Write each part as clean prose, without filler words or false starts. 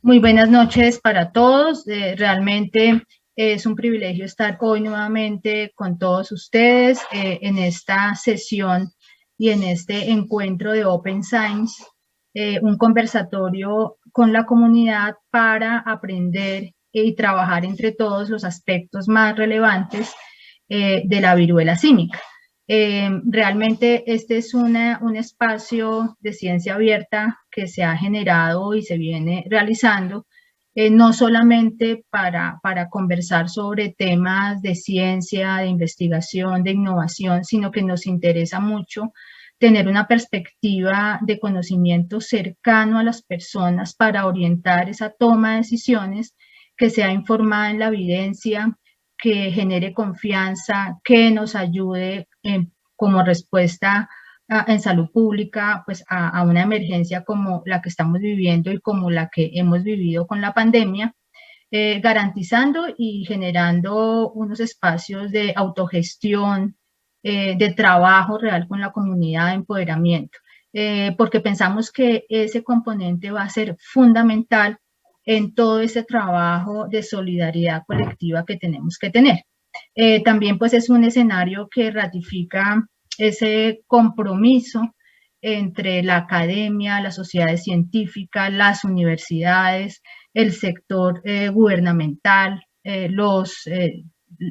Muy buenas noches para todos. Realmente es un privilegio estar hoy nuevamente con todos ustedes en esta sesión y en este encuentro de Open Science, un conversatorio con la comunidad para aprender y trabajar entre todos los aspectos más relevantes de la viruela símica. Realmente este es un espacio de ciencia abierta que se ha generado y se viene realizando, no solamente para conversar sobre temas de ciencia, de investigación, de innovación, sino que nos interesa mucho tener una perspectiva de conocimiento cercano a las personas para orientar esa toma de decisiones que sea informada en la evidencia, que genere confianza, que nos ayude como respuesta en salud pública pues a una emergencia como la que estamos viviendo y como la que hemos vivido con la pandemia, garantizando y generando unos espacios de autogestión, de trabajo real con la comunidad, de empoderamiento, porque pensamos que ese componente va a ser fundamental en todo ese trabajo de solidaridad colectiva que tenemos que tener. También pues es un escenario que ratifica ese compromiso entre la academia, las sociedades científicas, las universidades, el sector gubernamental, los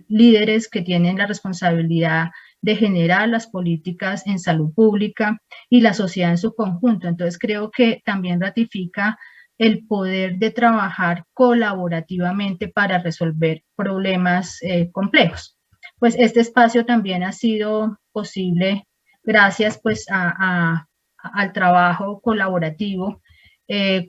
líderes que tienen la responsabilidad de generar las políticas en salud pública y la sociedad en su conjunto. Entonces creo que también ratifica el poder de trabajar colaborativamente para resolver problemas complejos. Pues este espacio también ha sido posible gracias pues al trabajo colaborativo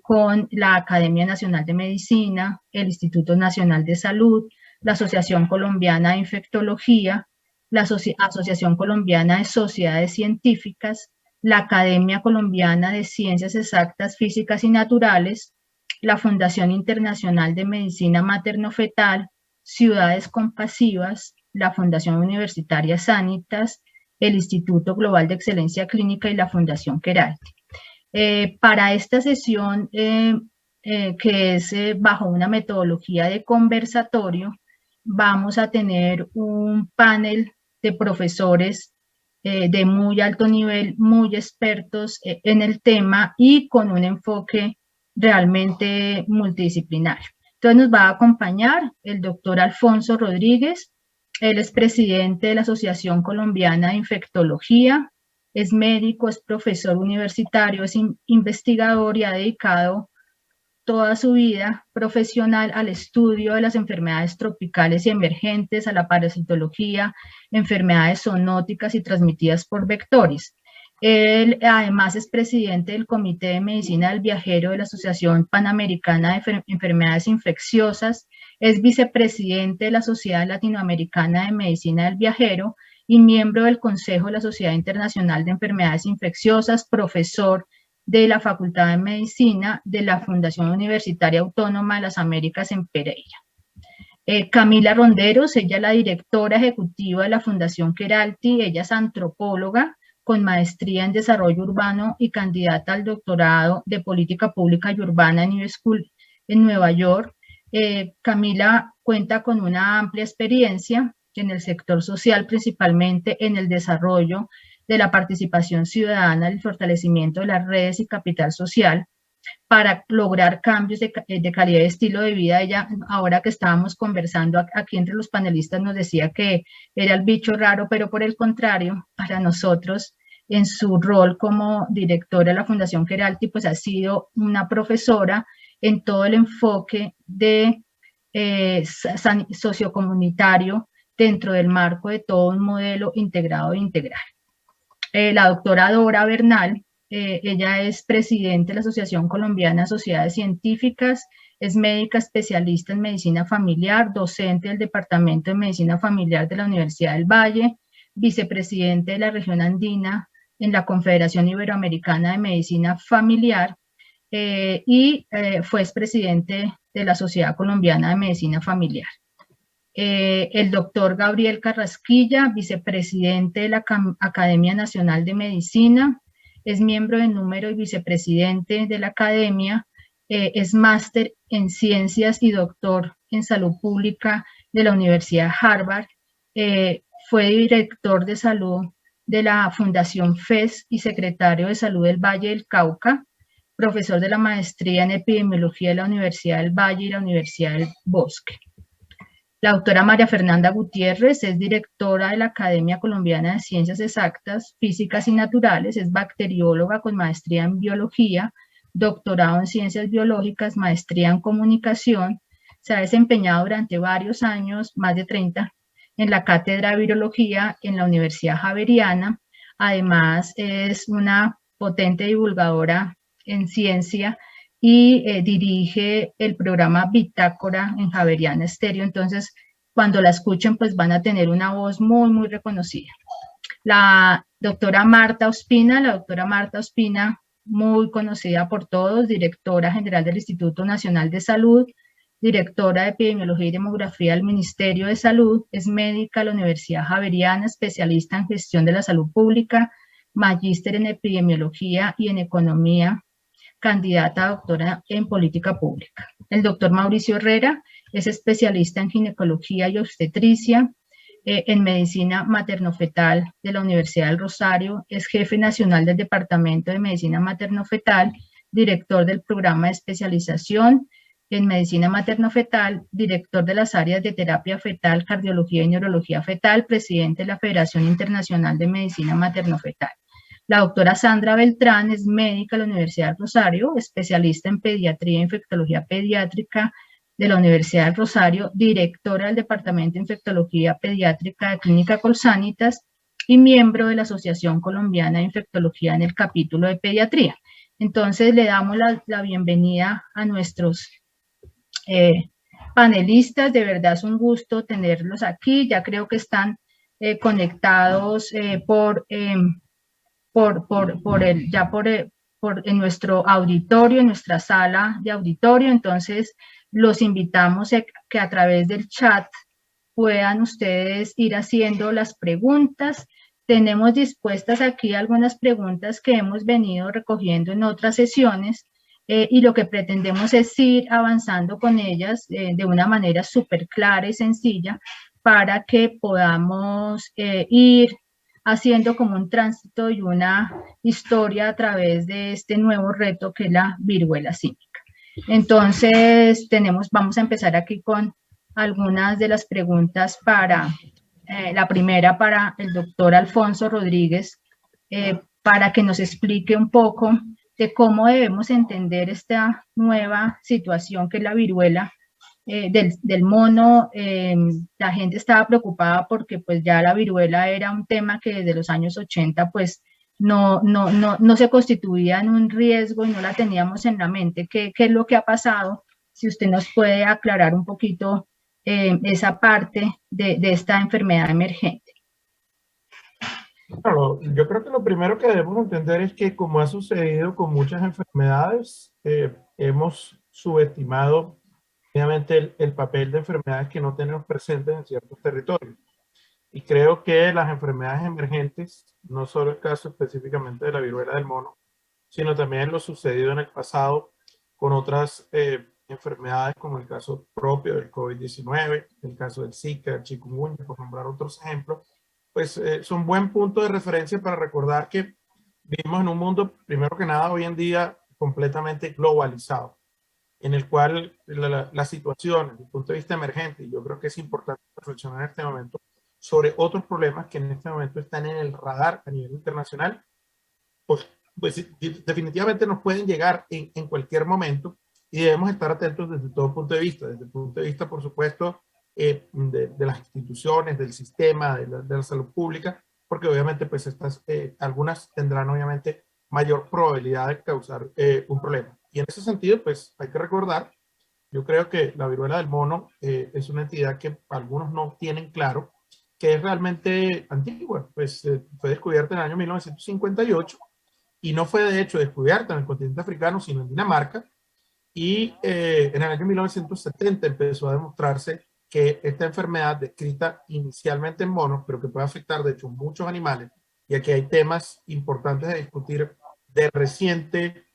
con la Academia Nacional de Medicina, el Instituto Nacional de Salud, la Asociación Colombiana de Infectología, la Asociación Colombiana de Sociedades Científicas, la Academia Colombiana de Ciencias Exactas, Físicas y Naturales, la Fundación Internacional de Medicina Materno-Fetal, Ciudades Compasivas, la Fundación Universitaria Sanitas, el Instituto Global de Excelencia Clínica y la Fundación Queralty. Para esta sesión, que es bajo una metodología de conversatorio, vamos a tener un panel de profesores de muy alto nivel, muy expertos en el tema y con un enfoque realmente multidisciplinario. Entonces nos va a acompañar el doctor Alfonso Rodríguez. Él es presidente de la Asociación Colombiana de Infectología, es médico, es profesor universitario, es investigador y ha dedicado toda su vida profesional al estudio de las enfermedades tropicales y emergentes, a la parasitología, enfermedades zoonóticas y transmitidas por vectores. Él además es presidente del Comité de Medicina del Viajero de la Asociación Panamericana de Enfermedades Infecciosas, es vicepresidente de la Sociedad Latinoamericana de Medicina del Viajero y miembro del Consejo de la Sociedad Internacional de Enfermedades Infecciosas, profesor de la Facultad de Medicina de la Fundación Universitaria Autónoma de las Américas en Pereira. Camila Ronderos, ella es la directora ejecutiva de la Fundación Queralty, ella es antropóloga con maestría en desarrollo urbano y candidata al doctorado de política pública y urbana en New School en Nueva York. Camila cuenta con una amplia experiencia en el sector social, principalmente en el desarrollo de la participación ciudadana, el fortalecimiento de las redes y capital social para lograr cambios de calidad de estilo de vida. Ella, ahora que estábamos conversando aquí entre los panelistas, nos decía que era el bicho raro, pero por el contrario, para nosotros, en su rol como directora de la Fundación Queralty, pues ha sido una profesora en todo el enfoque de sociocomunitario dentro del marco de todo un modelo integrado e integral. La doctora Dora Bernal, ella es presidente de la Asociación Colombiana de Sociedades Científicas, es médica especialista en medicina familiar, docente del Departamento de Medicina Familiar de la Universidad del Valle, vicepresidente de la región andina en la Confederación Iberoamericana de Medicina Familiar y fue expresidente de la Sociedad Colombiana de Medicina Familiar. El doctor Gabriel Carrasquilla, vicepresidente de la Academia Nacional de Medicina, es miembro de número y vicepresidente de la Academia, es máster en ciencias y doctor en salud pública de la Universidad Harvard. Fue director de salud de la Fundación FES y secretario de salud del Valle del Cauca, profesor de la maestría en epidemiología de la Universidad del Valle y la Universidad del Bosque. La doctora María Fernanda Gutiérrez es directora de la Academia Colombiana de Ciencias Exactas, Físicas y Naturales, es bacterióloga con maestría en biología, doctorado en ciencias biológicas, maestría en comunicación. Se ha desempeñado durante varios años, más de 30, en la cátedra de virología en la Universidad Javeriana. Además, es una potente divulgadora en ciencia y dirige el programa Bitácora en Javeriana Estéreo. Entonces, cuando la escuchen, pues van a tener una voz muy, muy reconocida. La doctora Marta Ospina, muy conocida por todos, directora general del Instituto Nacional de Salud, directora de Epidemiología y Demografía del Ministerio de Salud, es médica de la Universidad Javeriana, especialista en gestión de la salud pública, magíster en epidemiología y en economía, candidata a doctora en política pública. El doctor Mauricio Herrera es especialista en ginecología y obstetricia, en medicina materno-fetal de la Universidad del Rosario, es jefe nacional del Departamento de Medicina Materno-Fetal, director del programa de especialización en medicina materno-fetal, director de las áreas de terapia fetal, cardiología y neurología fetal, presidente de la Federación Internacional de Medicina Materno-Fetal. La doctora Sandra Beltrán es médica de la Universidad del Rosario, especialista en pediatría e infectología pediátrica de la Universidad del Rosario, directora del Departamento de Infectología Pediátrica de Clínica Colsanitas y miembro de la Asociación Colombiana de Infectología en el capítulo de pediatría. Entonces le damos la bienvenida a nuestros panelistas. De verdad es un gusto tenerlos aquí. Ya creo que están conectados en nuestro auditorio, en nuestra sala de auditorio. Entonces los invitamos a que a través del chat puedan ustedes ir haciendo las preguntas. Tenemos dispuestas aquí algunas preguntas que hemos venido recogiendo en otras sesiones y lo que pretendemos es ir avanzando con ellas de una manera súper clara y sencilla para que podamos ir haciendo como un tránsito y una historia a través de este nuevo reto que es la viruela símica. Entonces, vamos a empezar aquí con algunas de las preguntas la primera para el doctor Alfonso Rodríguez, para que nos explique un poco de cómo debemos entender esta nueva situación que es la viruela del mono. La gente estaba preocupada porque pues ya la viruela era un tema que desde los años 80 pues no se constituía en un riesgo y no la teníamos en la mente. ¿Qué es lo que ha pasado? Si usted nos puede aclarar un poquito esa parte de esta enfermedad emergente. Bueno, yo creo que lo primero que debemos entender es que, como ha sucedido con muchas enfermedades, hemos subestimado obviamente el papel de enfermedades que no tenemos presentes en ciertos territorios. Y creo que las enfermedades emergentes, no solo el caso específicamente de la viruela del mono, sino también lo sucedido en el pasado con otras enfermedades, como el caso propio del COVID-19, el caso del Zika, el chikungunya, por nombrar otros ejemplos, pues son buen punto de referencia para recordar que vivimos en un mundo, primero que nada, hoy en día completamente globalizado, en el cual la situación desde el punto de vista emergente, y yo creo que es importante reflexionar en este momento sobre otros problemas que en este momento están en el radar a nivel internacional, pues definitivamente nos pueden llegar en cualquier momento y debemos estar atentos desde todo punto de vista, desde el punto de vista, por supuesto, de las instituciones, del sistema, de la salud pública, porque obviamente pues algunas tendrán obviamente mayor probabilidad de causar un problema. Y en ese sentido, pues hay que recordar, yo creo que la viruela del mono es una entidad que algunos no tienen claro, que es realmente antigua, pues fue descubierta en el año 1958 y no fue de hecho descubierta en el continente africano, sino en Dinamarca, y en el año 1970 empezó a demostrarse que esta enfermedad, descrita inicialmente en monos, pero que puede afectar de hecho muchos animales, y aquí hay temas importantes de discutir del reciente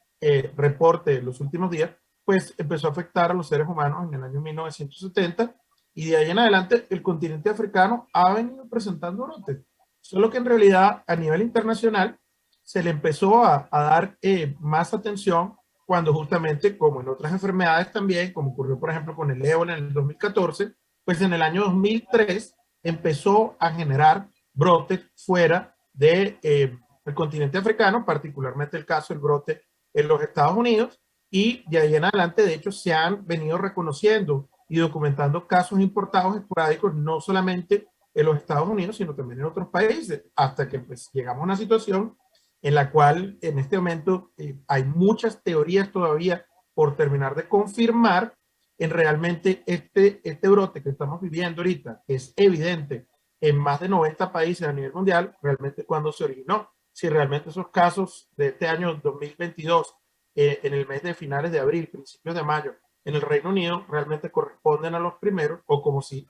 reporte de los últimos días, pues empezó a afectar a los seres humanos en el año 1970, y de ahí en adelante el continente africano ha venido presentando brotes. Solo que en realidad a nivel internacional se le empezó a dar más atención cuando justamente, como en otras enfermedades también, como ocurrió por ejemplo con el ébola en el 2014, pues en el año 2003 empezó a generar brotes fuera de, el continente africano, particularmente el caso del brote en los Estados Unidos, y de ahí en adelante de hecho se han venido reconociendo y documentando casos importados esporádicos, no solamente en los Estados Unidos, sino también en otros países, hasta que pues llegamos a una situación en la cual en este momento hay muchas teorías todavía por terminar de confirmar en realmente este brote que estamos viviendo ahorita, que es evidente en más de 90 países a nivel mundial, realmente cuando se originó, si realmente esos casos de este año 2022, en el mes de finales de abril, principios de mayo, en el Reino Unido, realmente corresponden a los primeros, o como si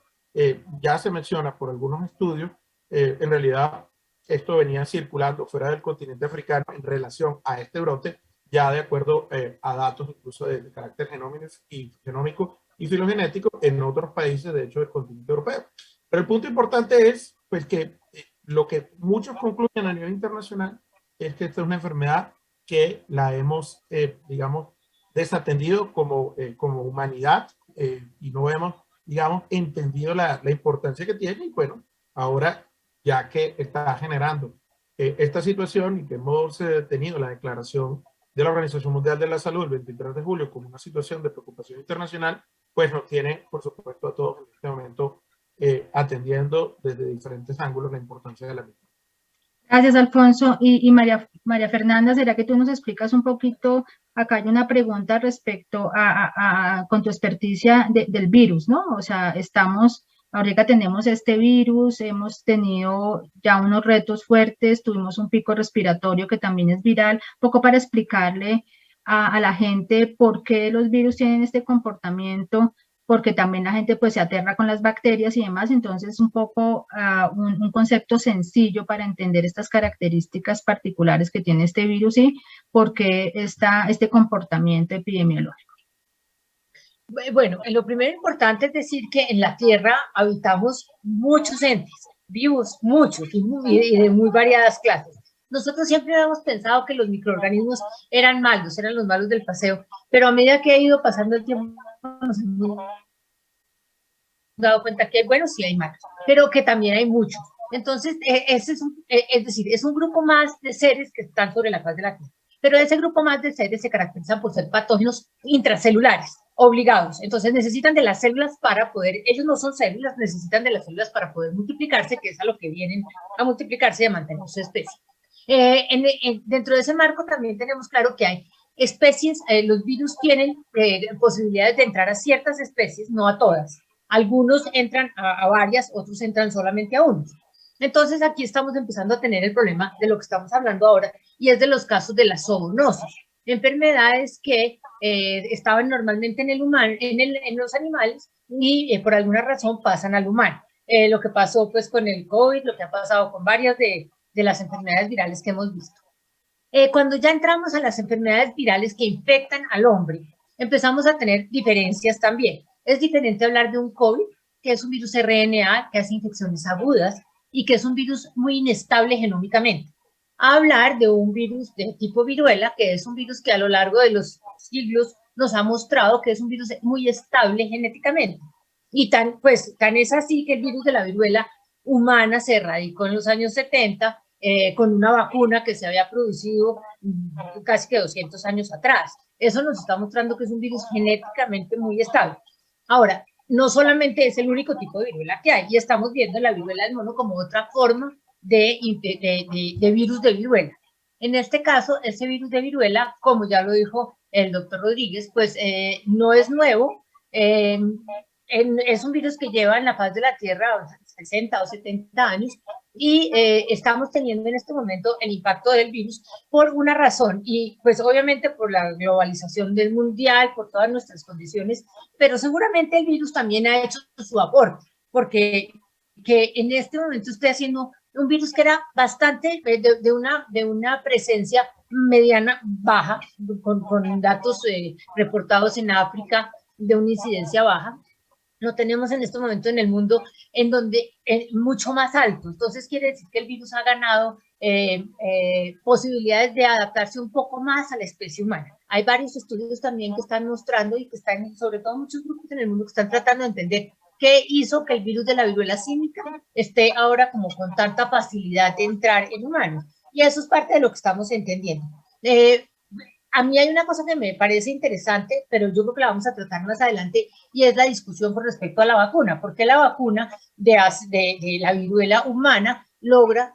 ya se menciona por algunos estudios, en realidad esto venía circulando fuera del continente africano en relación a este brote, ya de acuerdo a datos incluso de carácter genómico y filogenético en otros países, de hecho, del continente europeo. Pero el punto importante es pues, que lo que muchos concluyen a nivel internacional es que esta es una enfermedad que la hemos, digamos, desatendido como humanidad, y no hemos, digamos, entendido la importancia que tiene, y bueno, ahora ya que está generando esta situación y que hemos tenido la declaración de la Organización Mundial de la Salud el 23 de julio como una situación de preocupación internacional, pues nos tiene, por supuesto, a todos en este momento atendiendo desde diferentes ángulos la importancia de la misma. Gracias, Alfonso. Y María Fernanda, ¿será que tú nos explicas un poquito? Acá hay una pregunta respecto con tu experticia del virus, ¿no? O sea, ahorita tenemos este virus, hemos tenido ya unos retos fuertes, tuvimos un pico respiratorio que también es viral, un poco para explicarle a la gente por qué los virus tienen este comportamiento, porque también la gente pues se aterra con las bacterias y demás, entonces un poco un concepto sencillo para entender estas características particulares que tiene este virus y por qué está este comportamiento epidemiológico. Bueno, lo primero importante es decir que en la Tierra habitamos muchos entes vivos, muchos, y de muy variadas clases. Nosotros siempre habíamos pensado que los microorganismos eran malos, eran los malos del paseo, pero a medida que ha ido pasando el tiempo nos hemos dado cuenta que hay buenos y hay malos, pero que también hay muchos. Entonces, ese es decir, es un grupo más de seres que están sobre la faz de la Tierra, pero ese grupo más de seres se caracteriza por ser patógenos intracelulares, obligados. Entonces necesitan de las células para poder, ellos no son células, necesitan de las células para poder multiplicarse, que es a lo que vienen a multiplicarse y a mantener su especie. Dentro de ese marco también tenemos claro que hay especies, los virus tienen posibilidades de entrar a ciertas especies, no a todas. Algunos entran a varias, otros entran solamente a unos. Entonces aquí estamos empezando a tener el problema de lo que estamos hablando ahora, y es de los casos de la zoonosis, enfermedades que estaban normalmente en el humano, en los animales, y por alguna razón pasan al humano. Lo que pasó pues con el COVID, lo que ha pasado con varias de las enfermedades virales que hemos visto. Cuando ya entramos a las enfermedades virales que infectan al hombre, empezamos a tener diferencias también. Es diferente hablar de un COVID, que es un virus RNA, que hace infecciones agudas y que es un virus muy inestable genómicamente, a hablar de un virus de tipo viruela, que es un virus que a lo largo de los siglos nos ha mostrado que es un virus muy estable genéticamente. Y tan es así que el virus de la viruela humana se erradicó en los años 70 con una vacuna que se había producido casi que 200 años atrás. Eso nos está mostrando que es un virus genéticamente muy estable. Ahora, no solamente es el único tipo de viruela que hay, y estamos viendo la viruela del mono como otra forma de virus de viruela. En este caso, ese virus de viruela, como ya lo dijo el doctor Rodríguez, pues no es nuevo, es un virus que lleva en la faz de la Tierra 60 o 70 años, y estamos teniendo en este momento el impacto del virus por una razón, y pues obviamente por la globalización del mundial, por todas nuestras condiciones, pero seguramente el virus también ha hecho su aporte, porque que en este momento esté haciendo un virus que era bastante, de una presencia mediana baja, con datos reportados en África de una incidencia baja. Lo tenemos en este momento en el mundo en donde es mucho más alto. Entonces quiere decir que el virus ha ganado posibilidades de adaptarse un poco más a la especie humana. Hay varios estudios también que están mostrando y que están, sobre todo muchos grupos en el mundo que están tratando de entender qué hizo que el virus de la viruela símica esté ahora como con tanta facilidad de entrar en humanos. Y eso es parte de lo que estamos entendiendo. A mí hay una cosa que me parece interesante, pero yo creo que la vamos a tratar más adelante, y es la discusión con respecto a la vacuna, porque la vacuna de la viruela humana logra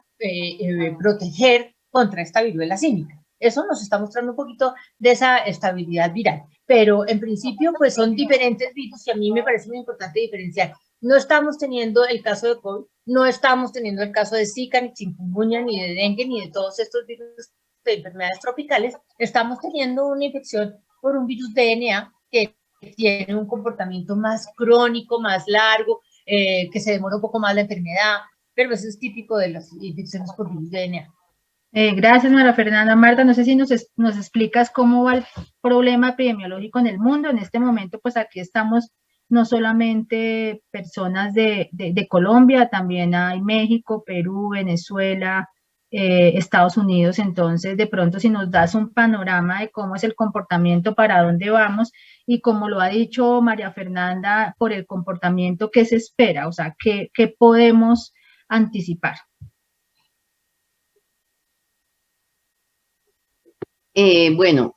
proteger contra esta viruela símica. Eso nos está mostrando un poquito de esa estabilidad viral, pero en principio pues son diferentes virus y a mí me parece muy importante diferenciar. No estamos teniendo el caso de COVID, no estamos teniendo el caso de Zika, ni chikungunya, ni de dengue, ni de todos estos virus de enfermedades tropicales. Estamos teniendo una infección por un virus DNA que tiene un comportamiento más crónico, más largo, que se demora un poco más la enfermedad, pero eso es típico de las infecciones por virus de DNA. Gracias, María Fernanda. Marta, no sé si nos explicas cómo va el problema epidemiológico en el mundo. En este momento, pues aquí estamos no solamente personas de Colombia, también hay México, Perú, Venezuela, Estados Unidos. Entonces, de pronto, si nos das un panorama de cómo es el comportamiento, para dónde vamos, y como lo ha dicho María Fernanda, por el comportamiento que se espera, o sea, qué podemos anticipar. Bueno,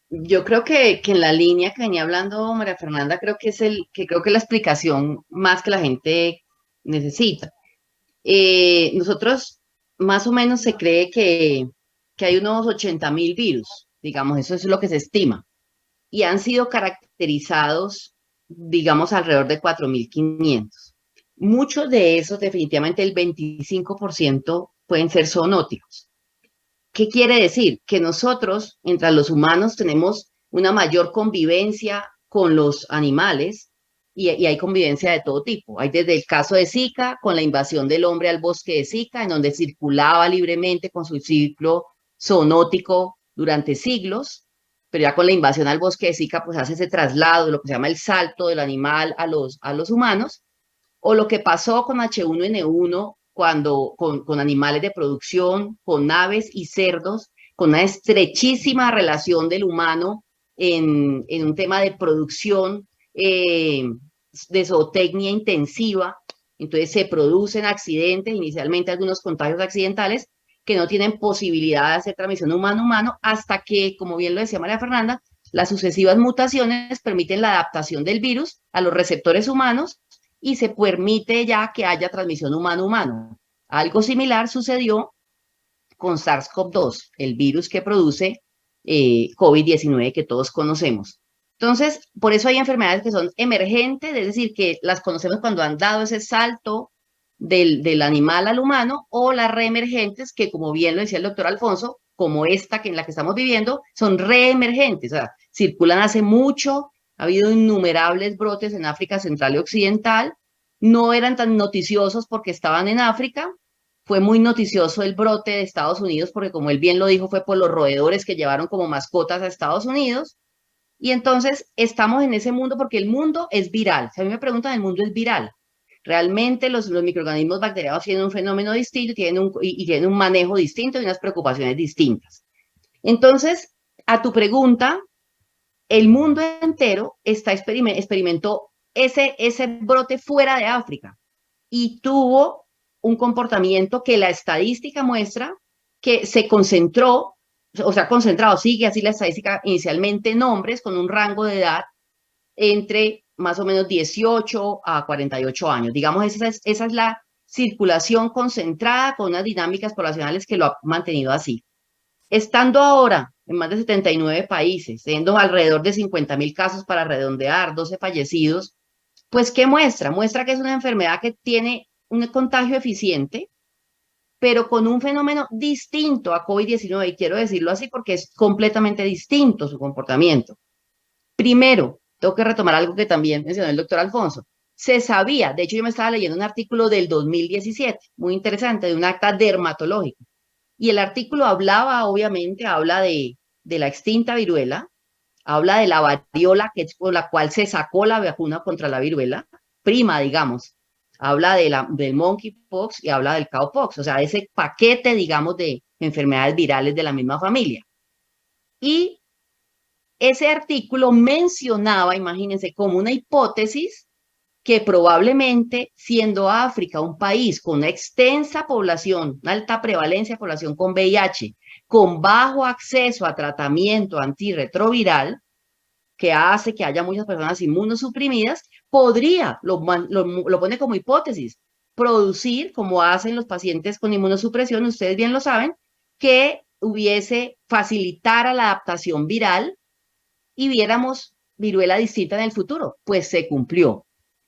yo creo que en la línea que venía hablando María Fernanda, creo que es la explicación más que la gente necesita. Nosotros, más o menos se cree que hay unos 80.000 virus, digamos, eso es lo que se estima, y han sido caracterizados, digamos, alrededor de 4.500. Muchos de esos, definitivamente el 25%, pueden ser zoonóticos. ¿Qué quiere decir? Que nosotros, entre los humanos, tenemos una mayor convivencia con los animales y hay convivencia de todo tipo. Hay desde el caso de Zika, con la invasión del hombre al bosque de Zika, en donde circulaba libremente con su ciclo zoonótico durante siglos, pero ya con la invasión al bosque de Zika, pues hace ese traslado, lo que se llama el salto del animal a los humanos, o lo que pasó con H1N1, cuando con animales de producción, con aves y cerdos, con una estrechísima relación del humano en un tema de producción, de zootecnia intensiva. Entonces se producen accidentes, inicialmente algunos contagios accidentales, que no tienen posibilidad de hacer transmisión humano-humano, hasta que, como bien lo decía María Fernanda, las sucesivas mutaciones permiten la adaptación del virus a los receptores humanos y se permite ya que haya transmisión humano-humano. Algo similar sucedió con SARS-CoV-2, el virus que produce COVID-19 que todos conocemos. Entonces, por eso hay enfermedades que son emergentes, es decir, que las conocemos cuando han dado ese salto del animal al humano, o las reemergentes, que como bien lo decía el doctor Alfonso, como esta que en la que estamos viviendo, son reemergentes, o sea, circulan hace mucho. Ha habido innumerables brotes en África Central y Occidental. No eran tan noticiosos porque estaban en África. Fue muy noticioso el brote de Estados Unidos porque, como él bien lo dijo, fue por los roedores que llevaron como mascotas a Estados Unidos. Y entonces estamos en ese mundo porque el mundo es viral. Si a mí me preguntan, el mundo es viral. Realmente los microorganismos bacterianos tienen un fenómeno distinto y tienen un manejo distinto y unas preocupaciones distintas. Entonces, a tu pregunta, el mundo entero experimentó ese brote fuera de África y tuvo un comportamiento que la estadística muestra que se concentró, o sea, concentrado, sigue así la estadística inicialmente en hombres con un rango de edad entre más o menos 18 a 48 años. Digamos, esa es la circulación concentrada con unas dinámicas poblacionales que lo ha mantenido así. Estando ahora en más de 79 países, teniendo alrededor de 50.000 casos para redondear, 12 fallecidos, pues ¿qué muestra? Muestra que es una enfermedad que tiene un contagio eficiente, pero con un fenómeno distinto a COVID-19, y quiero decirlo así porque es completamente distinto su comportamiento. Primero, tengo que retomar algo que también mencionó el doctor Alfonso. Se sabía, de hecho yo me estaba leyendo un artículo del 2017, muy interesante, de un acta dermatológico. Y el artículo hablaba, obviamente, habla de la extinta viruela, habla de la variola, que es por la cual se sacó la vacuna contra la viruela, prima, digamos. Habla del monkeypox y habla del cowpox, o sea, ese paquete, digamos, de enfermedades virales de la misma familia. Y ese artículo mencionaba, imagínense, como una hipótesis que probablemente, siendo África un país con una extensa población, una alta prevalencia de población con VIH, con bajo acceso a tratamiento antirretroviral, que hace que haya muchas personas inmunosuprimidas, podría, lo pone como hipótesis, producir, como hacen los pacientes con inmunosupresión, ustedes bien lo saben, que facilitara la adaptación viral y viéramos viruela distinta en el futuro. Pues se cumplió.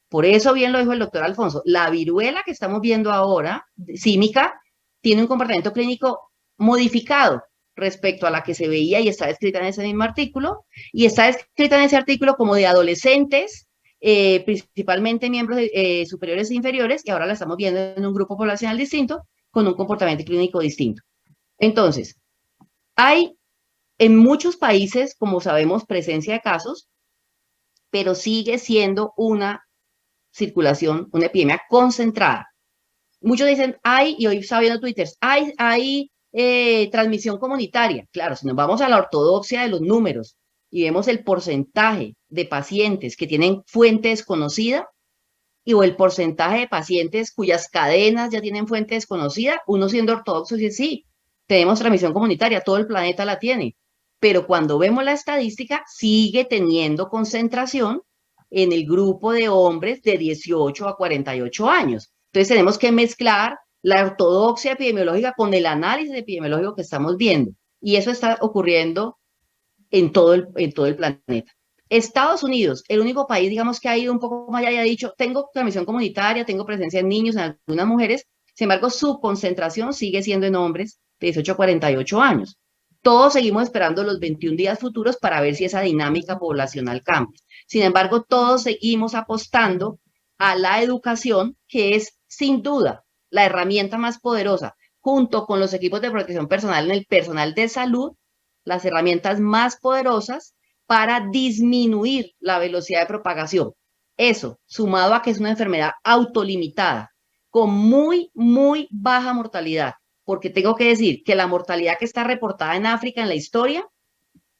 Por eso bien lo dijo el doctor Alfonso, la viruela que estamos viendo ahora, símica, tiene un comportamiento clínico modificado respecto a la que se veía y está descrita en ese mismo artículo, y está descrita en ese artículo como de adolescentes, principalmente miembros superiores e inferiores, y ahora la estamos viendo en un grupo poblacional distinto, con un comportamiento clínico distinto. Entonces, hay en muchos países, como sabemos, presencia de casos, pero sigue siendo una circulación, una epidemia concentrada. Muchos dicen, y hoy estaba viendo Twitter, hay transmisión comunitaria. Claro, si nos vamos a la ortodoxia de los números y vemos el porcentaje de pacientes que tienen fuente desconocida o el porcentaje de pacientes cuyas cadenas ya tienen fuente desconocida, uno siendo ortodoxo dice, sí, tenemos transmisión comunitaria, todo el planeta la tiene. Pero cuando vemos la estadística, sigue teniendo concentración en el grupo de hombres de 18 a 48 años. Entonces tenemos que mezclar la ortodoxia epidemiológica con el análisis epidemiológico que estamos viendo. Y eso está ocurriendo en todo el planeta. Estados Unidos, el único país, digamos, que ha ido un poco más allá y ha dicho, tengo transmisión comunitaria, tengo presencia en niños, en algunas mujeres, sin embargo, su concentración sigue siendo en hombres de 18 a 48 años. Todos seguimos esperando los 21 días futuros para ver si esa dinámica poblacional cambia. Sin embargo, todos seguimos apostando a la educación, que es sin duda la herramienta más poderosa, junto con los equipos de protección personal en el personal de salud, las herramientas más poderosas para disminuir la velocidad de propagación. Eso, sumado a que es una enfermedad autolimitada, con muy, muy baja mortalidad, porque tengo que decir que la mortalidad que está reportada en África en la historia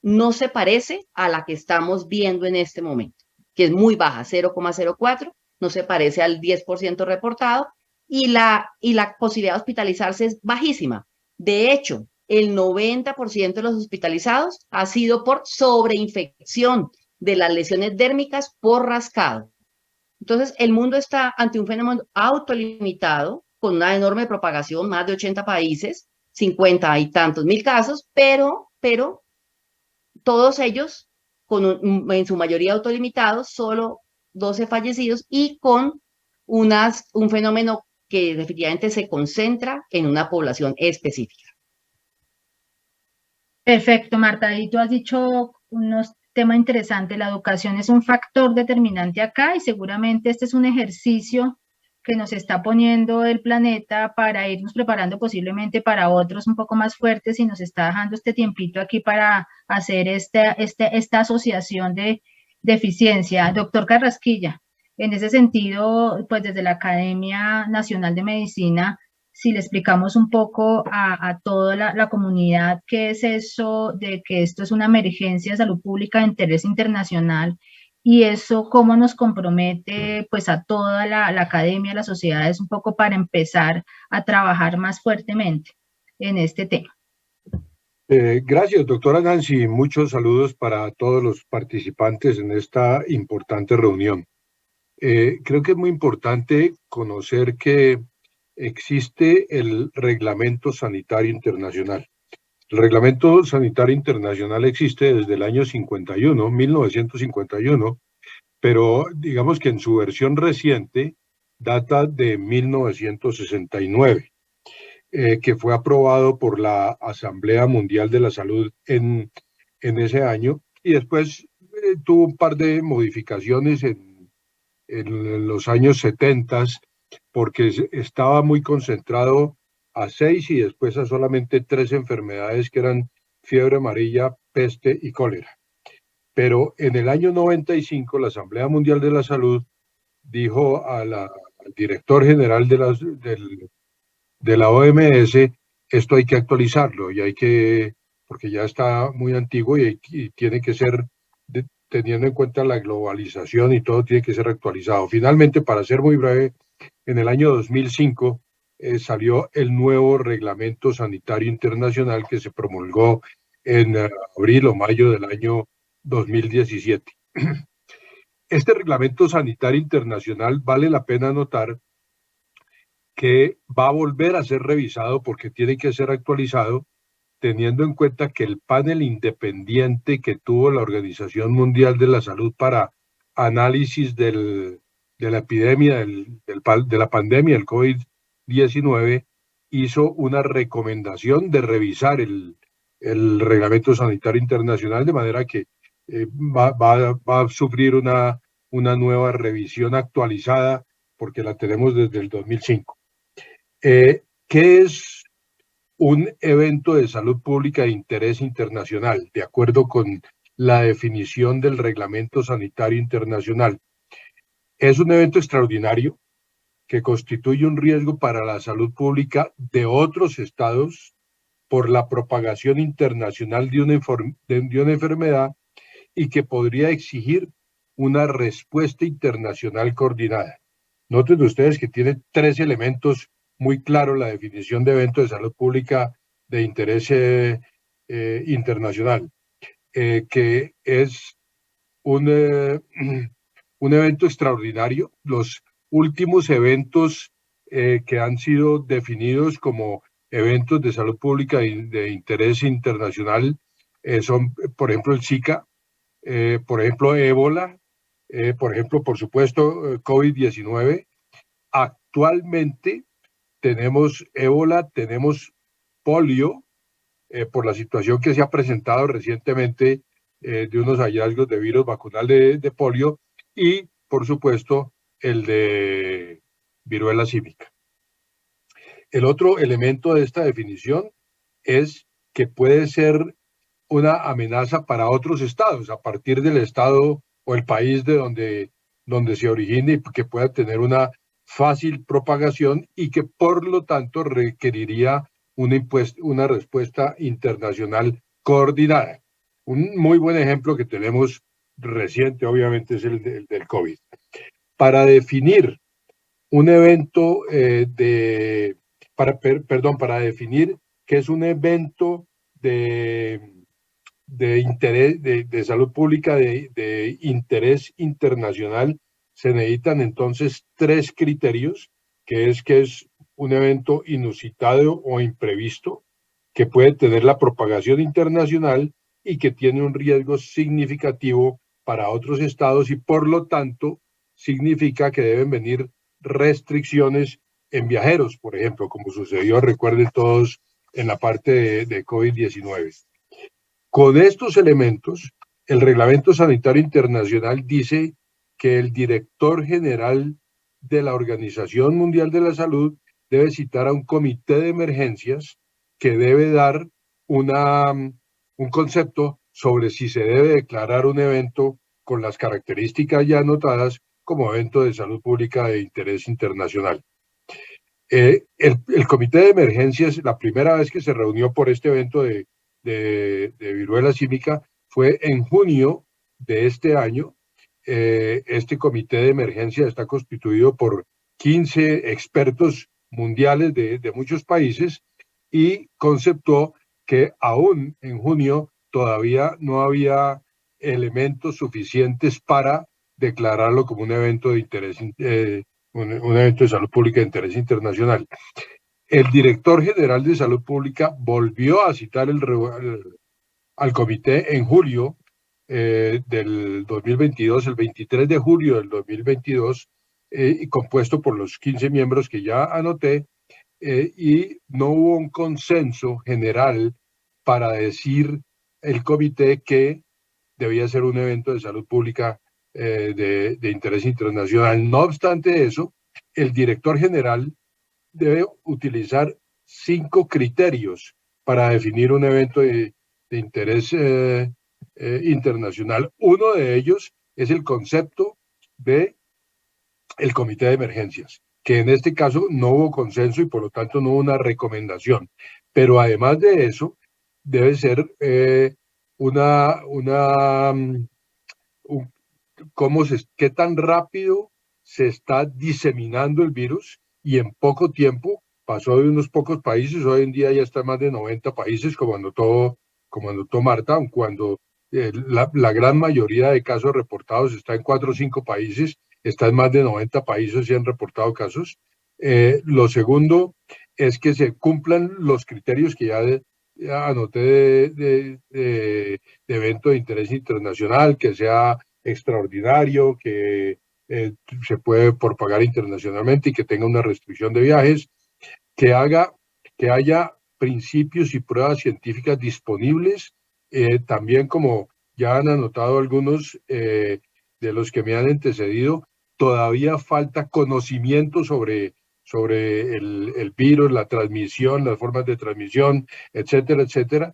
no se parece a la que estamos viendo en este momento, que es muy baja, 0,04, no se parece al 10% reportado, y la posibilidad de hospitalizarse es bajísima. De hecho, el 90% de los hospitalizados ha sido por sobreinfección de las lesiones dérmicas por rascado. Entonces, el mundo está ante un fenómeno autolimitado, con una enorme propagación, más de 80 países, 50 y tantos mil casos, pero todos ellos en su mayoría autolimitados, solo 12 fallecidos y con un fenómeno que definitivamente se concentra en una población específica. Perfecto, Marta. Y tú has dicho unos temas interesantes. La educación es un factor determinante acá y seguramente este es un ejercicio que nos está poniendo el planeta para irnos preparando posiblemente para otros un poco más fuertes y nos está dejando este tiempito aquí para hacer esta asociación de eficiencia. Doctor Carrasquilla, en ese sentido, pues desde la Academia Nacional de Medicina, si le explicamos un poco a toda la comunidad qué es eso de que esto es una emergencia de salud pública de interés internacional y eso cómo nos compromete pues a toda la academia, las sociedades un poco para empezar a trabajar más fuertemente en este tema. Gracias, doctora Nancy. Muchos saludos para todos los participantes en esta importante reunión. Creo que es muy importante conocer que existe el Reglamento Sanitario Internacional. El Reglamento Sanitario Internacional existe desde el año 1951, pero digamos que en su versión reciente data de 1969, que fue aprobado por la Asamblea Mundial de la Salud en ese año, y después tuvo un par de modificaciones en en los años 70, porque estaba muy concentrado a 6 y después a solamente 3 enfermedades que eran fiebre amarilla, peste y cólera. Pero en el año 95 la Asamblea Mundial de la Salud dijo al director general de la OMS, esto hay que actualizarlo y hay que, porque ya está muy antiguo y tiene que ser, teniendo en cuenta la globalización y todo, tiene que ser actualizado. Finalmente, para ser muy breve, en el año 2005 salió el nuevo Reglamento Sanitario Internacional que se promulgó en abril o mayo del año 2017. Este Reglamento Sanitario Internacional, vale la pena notar que va a volver a ser revisado porque tiene que ser actualizado, teniendo en cuenta que el panel independiente que tuvo la Organización Mundial de la Salud para análisis de la epidemia, de la pandemia del COVID-19, hizo una recomendación de revisar el Reglamento Sanitario Internacional, de manera que va a sufrir una nueva revisión actualizada porque la tenemos desde el 2005. ¿Qué es un evento de salud pública de interés internacional, de acuerdo con la definición del Reglamento Sanitario Internacional? Es un evento extraordinario que constituye un riesgo para la salud pública de otros estados por la propagación internacional de una enfermedad y que podría exigir una respuesta internacional coordinada. Noten ustedes que tiene 3 elementos muy claros la definición de evento de salud pública de interés internacional, que es un evento extraordinario. Los últimos eventos que han sido definidos como eventos de salud pública de interés internacional son, por ejemplo, el Zika, por ejemplo, ébola, por ejemplo, por supuesto, COVID-19. Actualmente tenemos ébola, tenemos polio, por la situación que se ha presentado recientemente de unos hallazgos de virus vacunal de polio y, por supuesto, el de viruela símica. El otro elemento de esta definición es que puede ser una amenaza para otros estados, a partir del estado o el país de donde se origine y que pueda tener una fácil propagación y que por lo tanto requeriría una respuesta internacional coordinada. Un muy buen ejemplo que tenemos reciente, obviamente, es el del COVID. Para definir un evento para definir qué es un evento de interés, de salud pública de interés internacional, se necesitan entonces 3 criterios, que es un evento inusitado o imprevisto, que puede tener la propagación internacional y que tiene un riesgo significativo para otros estados y por lo tanto significa que deben venir restricciones en viajeros, por ejemplo, como sucedió, recuerden todos, en la parte de COVID-19. Con estos elementos, el Reglamento Sanitario Internacional dice que el director general de la Organización Mundial de la Salud debe citar a un comité de emergencias que debe dar un concepto sobre si se debe declarar un evento con las características ya anotadas como evento de salud pública de interés internacional. El comité de emergencias, la primera vez que se reunió por este evento de viruela símica fue en junio de este año. Este comité de emergencia está constituido por 15 expertos mundiales de muchos países y conceptuó que aún en junio todavía no había elementos suficientes para declararlo como un evento de interés, un evento de salud pública de interés internacional. El director general de salud pública volvió a citar al comité en julio del 2022, el 23 de julio del 2022, compuesto por los 15 miembros que ya anoté, y no hubo un consenso general para decir el comité que debía ser un evento de salud pública de interés internacional. No obstante eso, el director general debe utilizar 5 criterios para definir un evento de interés internacional. Uno de ellos es el concepto de el comité de emergencias, que en este caso no hubo consenso y por lo tanto no hubo una recomendación. Pero además de eso, debe ser qué tan rápido se está diseminando el virus, y en poco tiempo pasó de unos pocos países, hoy en día ya está en más de 90 países, como anotó Marta, aun cuando la gran mayoría de casos reportados está en 4 o 5 países, está en más de 90 países y han reportado casos. Lo segundo es que se cumplan los criterios que ya anoté de evento de interés internacional, que sea extraordinario, que se puede propagar internacionalmente y que tenga una restricción de viajes, que haya principios y pruebas científicas disponibles, también como ya han anotado algunos de los que me han antecedido, todavía falta conocimiento sobre el virus, la transmisión, las formas de transmisión, etcétera, etcétera,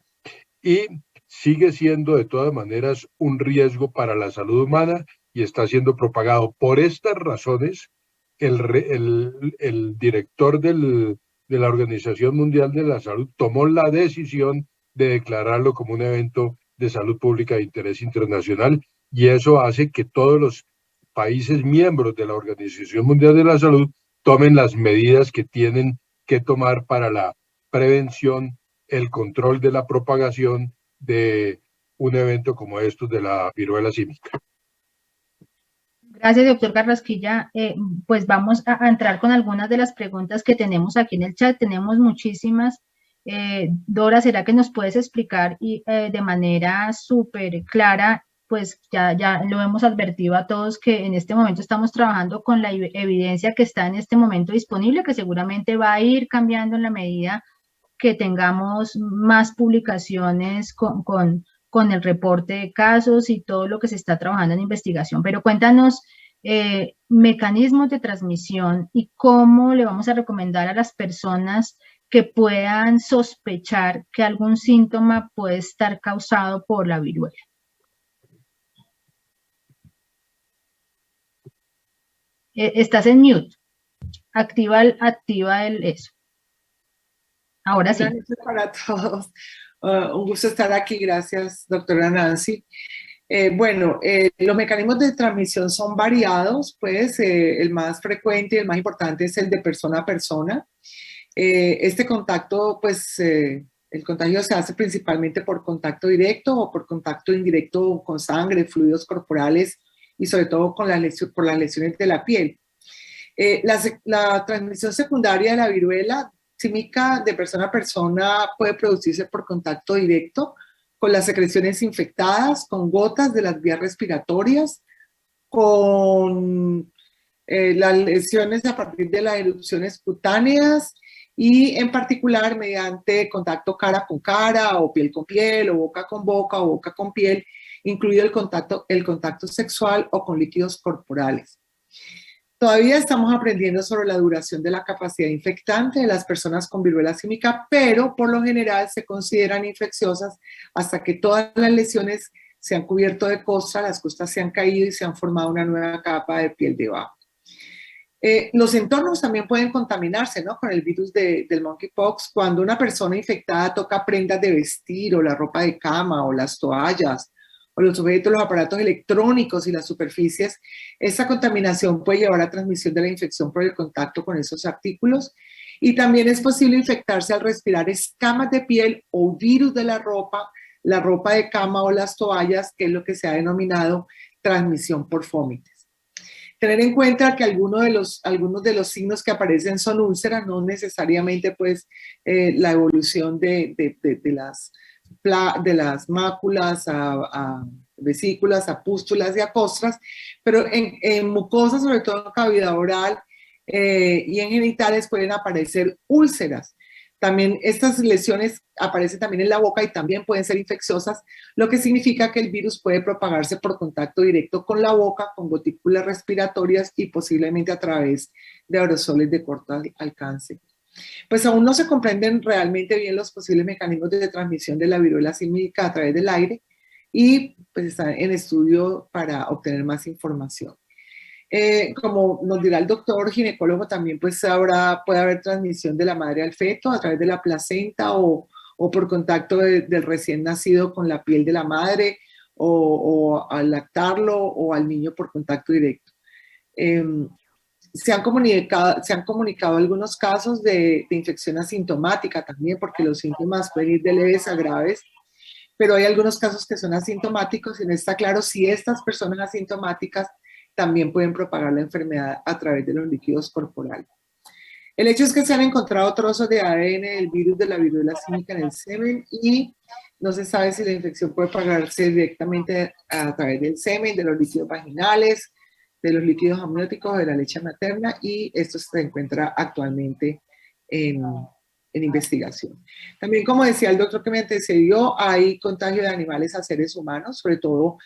y sigue siendo de todas maneras un riesgo para la salud humana y está siendo propagado. Por estas razones, el director de la Organización Mundial de la Salud tomó la decisión de declararlo como un evento de salud pública de interés internacional, y eso hace que todos los países miembros de la Organización Mundial de la Salud tomen las medidas que tienen que tomar para la prevención, el control de la propagación de un evento como estos de la viruela símica. Gracias, doctor Carrasquilla. Pues vamos a entrar con algunas de las preguntas que tenemos aquí en el chat. Tenemos muchísimas. Dora, ¿será que nos puedes explicar de manera súper clara? Pues ya lo hemos advertido a todos que en este momento estamos trabajando con la evidencia que está en este momento disponible, que seguramente va a ir cambiando en la medida que tengamos más publicaciones con el reporte de casos y todo lo que se está trabajando en investigación. Pero cuéntanos mecanismos de transmisión y cómo le vamos a recomendar a las personas que puedan sospechar que algún síntoma puede estar causado por la viruela. Estás en mute. Activa eso. Ahora sí. Buenas noches para todos. Un gusto estar aquí. Gracias, doctora Nancy. Los mecanismos de transmisión son variados, pues el más frecuente y el más importante es el de persona a persona. Este contacto, pues el contagio se hace principalmente por contacto directo o por contacto indirecto con sangre, fluidos corporales y sobre todo por las lesiones de la piel. La transmisión secundaria de la viruela símica de persona a persona puede producirse por contacto directo con las secreciones infectadas, con gotas de las vías respiratorias, con las lesiones a partir de las erupciones cutáneas y en particular mediante contacto cara con cara o piel con piel o boca con boca o boca con piel, incluido el contacto sexual o con líquidos corporales. Todavía estamos aprendiendo sobre la duración de la capacidad infectante de las personas con viruela símica, pero por lo general se consideran infecciosas hasta que todas las lesiones se han cubierto de costra, las costras se han caído y se han formado una nueva capa de piel debajo. Los entornos también pueden contaminarse, ¿no?, con el virus del monkeypox. Cuando una persona infectada toca prendas de vestir o la ropa de cama o las toallas o los objetos, los aparatos electrónicos y las superficies, esta contaminación puede llevar a transmisión de la infección por el contacto con esos artículos, y también es posible infectarse al respirar escamas de piel o virus de la ropa de cama o las toallas, que es lo que se ha denominado transmisión por fomites. Tener en cuenta que algunos de los signos que aparecen son úlceras, no necesariamente pues la evolución de las máculas a vesículas, a pústulas y a costras, pero en mucosas, sobre todo en cavidad oral y en genitales, pueden aparecer úlceras. También estas lesiones aparecen también en la boca y también pueden ser infecciosas, lo que significa que el virus puede propagarse por contacto directo con la boca, con gotículas respiratorias y posiblemente a través de aerosoles de corto alcance. Pues aún no se comprenden realmente bien los posibles mecanismos de transmisión de la viruela símica a través del aire y pues están en estudio para obtener más información. Como nos dirá el doctor ginecólogo, también pues ahora puede haber transmisión de la madre al feto a través de la placenta o por contacto del recién nacido con la piel de la madre o al lactarlo o al niño por contacto directo. Se han comunicado algunos casos de infección asintomática también, porque los síntomas pueden ir de leves a graves, pero hay algunos casos que son asintomáticos y no está claro si estas personas asintomáticas también pueden propagar la enfermedad a través de los líquidos corporales. El hecho es que se han encontrado trozos de ADN del virus de la viruela símica en el semen y no se sabe si la infección puede propagarse directamente a través del semen, de los líquidos vaginales, de los líquidos amnióticos, de la leche materna, y esto se encuentra actualmente en investigación. También, como decía el doctor que me antecedió, hay contagio de animales a seres humanos, sobre todo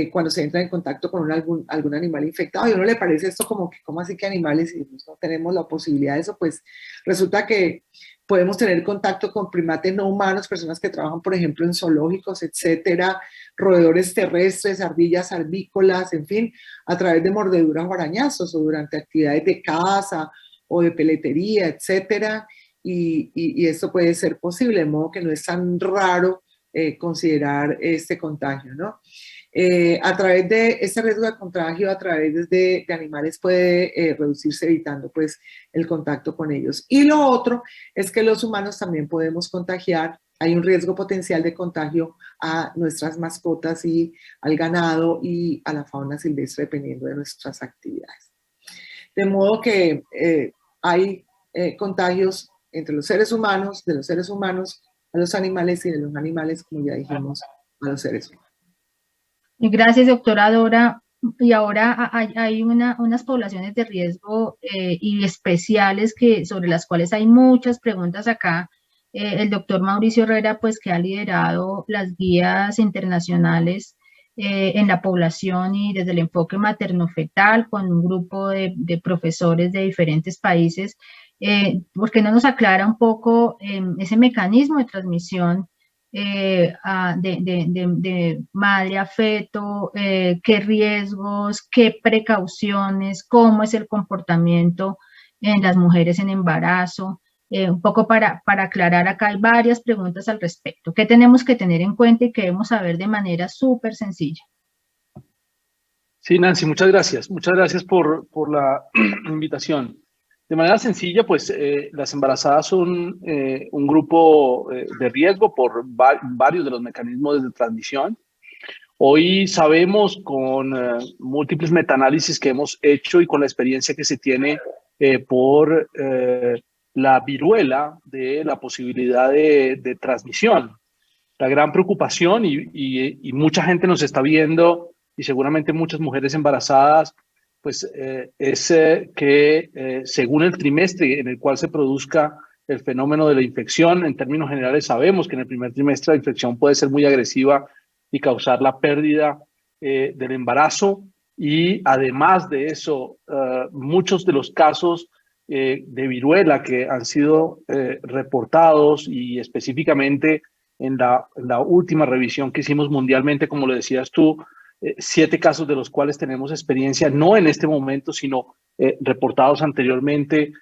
cuando se entra en contacto con algún animal infectado. Y a uno le parece esto como que, ¿cómo así que animales? Y no tenemos la posibilidad de eso, pues resulta que podemos tener contacto con primates no humanos, personas que trabajan, por ejemplo, en zoológicos, etcétera, roedores terrestres, ardillas albícolas, en fin, a través de mordeduras o arañazos o durante actividades de caza o de peletería, etcétera. Y esto puede ser posible, de modo que no es tan raro considerar este contagio, ¿no? A través de este riesgo de contagio a través de animales puede reducirse evitando pues el contacto con ellos. Y lo otro es que los humanos también podemos contagiar, hay un riesgo potencial de contagio a nuestras mascotas y al ganado y a la fauna silvestre dependiendo de nuestras actividades. De modo que hay contagios entre los seres humanos, de los seres humanos a los animales y de los animales, como ya dijimos, a los seres humanos. Gracias, doctora Dora. Y ahora hay unas poblaciones de riesgo y especiales sobre las cuales hay muchas preguntas acá. El doctor Mauricio Herrera, pues que ha liderado las guías internacionales en la población y desde el enfoque materno-fetal con un grupo de profesores de diferentes países. ¿Por qué no nos aclara un poco ese mecanismo de transmisión de madre a feto, qué riesgos, qué precauciones, cómo es el comportamiento en las mujeres en embarazo? Un poco para aclarar, acá hay varias preguntas al respecto. ¿Qué tenemos que tener en cuenta y qué debemos saber de manera súper sencilla? Sí, Nancy, muchas gracias. Muchas gracias por la invitación. De manera sencilla, pues las embarazadas son un grupo de riesgo por varios de los mecanismos de transmisión. Hoy sabemos con múltiples metaanálisis que hemos hecho y con la experiencia que se tiene por la viruela de la posibilidad de transmisión. La gran preocupación y mucha gente nos está viendo y seguramente muchas mujeres embarazadas pues es que según el trimestre en el cual se produzca el fenómeno de la infección, en términos generales sabemos que en el primer trimestre la infección puede ser muy agresiva y causar la pérdida del embarazo y además de eso, muchos de los casos de viruela que han sido reportados y específicamente en la última revisión que hicimos mundialmente, como lo decías tú, 7 casos de los cuales tenemos experiencia, no en este momento, sino reportados anteriormente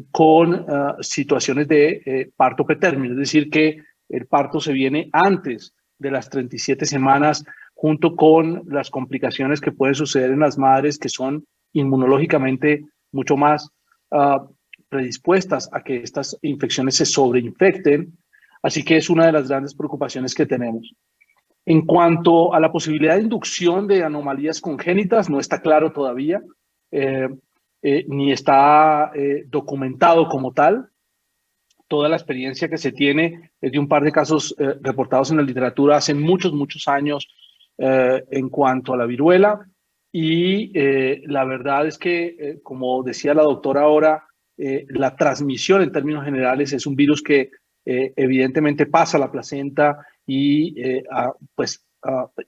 con situaciones de parto pretérmino, es decir, que el parto se viene antes de las 37 semanas, junto con las complicaciones que pueden suceder en las madres que son inmunológicamente mucho más predispuestas a que estas infecciones se sobreinfecten. Así que es una de las grandes preocupaciones que tenemos. En cuanto a la posibilidad de inducción de anomalías congénitas, no está claro todavía, ni está documentado como tal. Toda la experiencia que se tiene es de un par de casos reportados en la literatura hace muchos años en cuanto a la viruela. Y la verdad es que, como decía la doctora ahora, la transmisión en términos generales es un virus que evidentemente pasa a la placenta y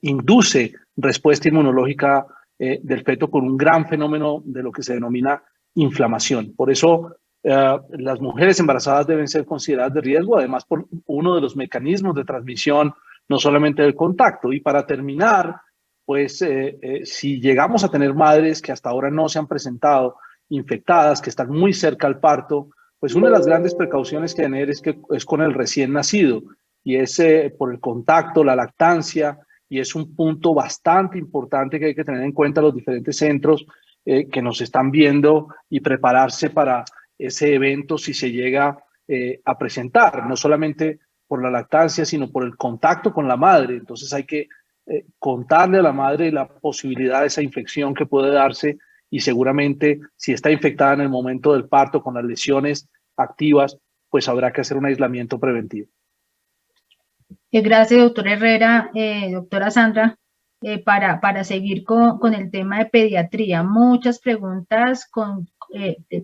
induce respuesta inmunológica del feto con un gran fenómeno de lo que se denomina inflamación. Por eso las mujeres embarazadas deben ser consideradas de riesgo, además por uno de los mecanismos de transmisión, no solamente del contacto. Y para terminar, pues si llegamos a tener madres que hasta ahora no se han presentado infectadas, que están muy cerca al parto, pues una de las grandes precauciones que tener es con el recién nacido, y es por el contacto, la lactancia, y es un punto bastante importante que hay que tener en cuenta los diferentes centros que nos están viendo y prepararse para ese evento si se llega a presentar, no solamente por la lactancia, sino por el contacto con la madre. Entonces hay que contarle a la madre la posibilidad de esa infección que puede darse, y seguramente si está infectada en el momento del parto con las lesiones activas, pues habrá que hacer un aislamiento preventivo. Gracias, doctora Herrera. Doctora Sandra, para seguir con el tema de pediatría, muchas preguntas con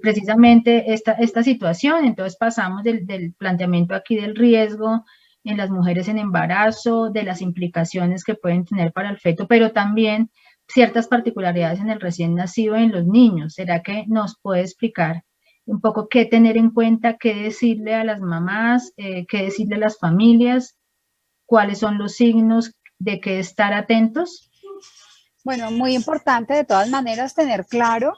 precisamente esta situación. Entonces pasamos del planteamiento aquí del riesgo en las mujeres en embarazo, de las implicaciones que pueden tener para el feto, pero también ciertas particularidades en el recién nacido y en los niños. ¿Será que nos puede explicar un poco qué tener en cuenta, qué decirle a las mamás, qué decirle a las familias, cuáles son los signos, de qué estar atentos? Bueno, muy importante de todas maneras tener claro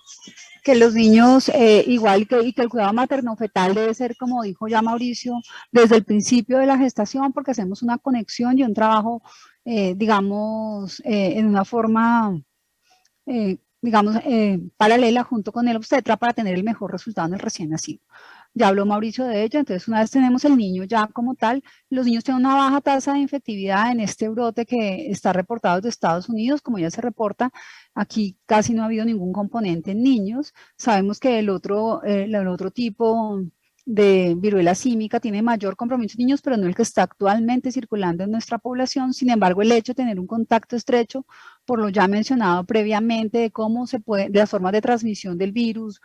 que los niños, igual y que el cuidado materno-fetal debe ser, como dijo ya Mauricio, desde el principio de la gestación, porque hacemos una conexión y un trabajo, digamos, en una forma, digamos, paralela junto con el obstetra para tener el mejor resultado en el recién nacido. Ya habló Mauricio de ello. Entonces una vez tenemos el niño ya como tal, los niños tienen una baja tasa de infectividad en este brote que está reportado de Estados Unidos, como ya se reporta, aquí casi no ha habido ningún componente en niños. Sabemos que el otro tipo de viruela símica tiene mayor compromiso en niños, pero no el que está actualmente circulando en nuestra población. Sin embargo, el hecho de tener un contacto estrecho, por lo ya mencionado previamente, de cómo se puede, de las formas de transmisión del virus,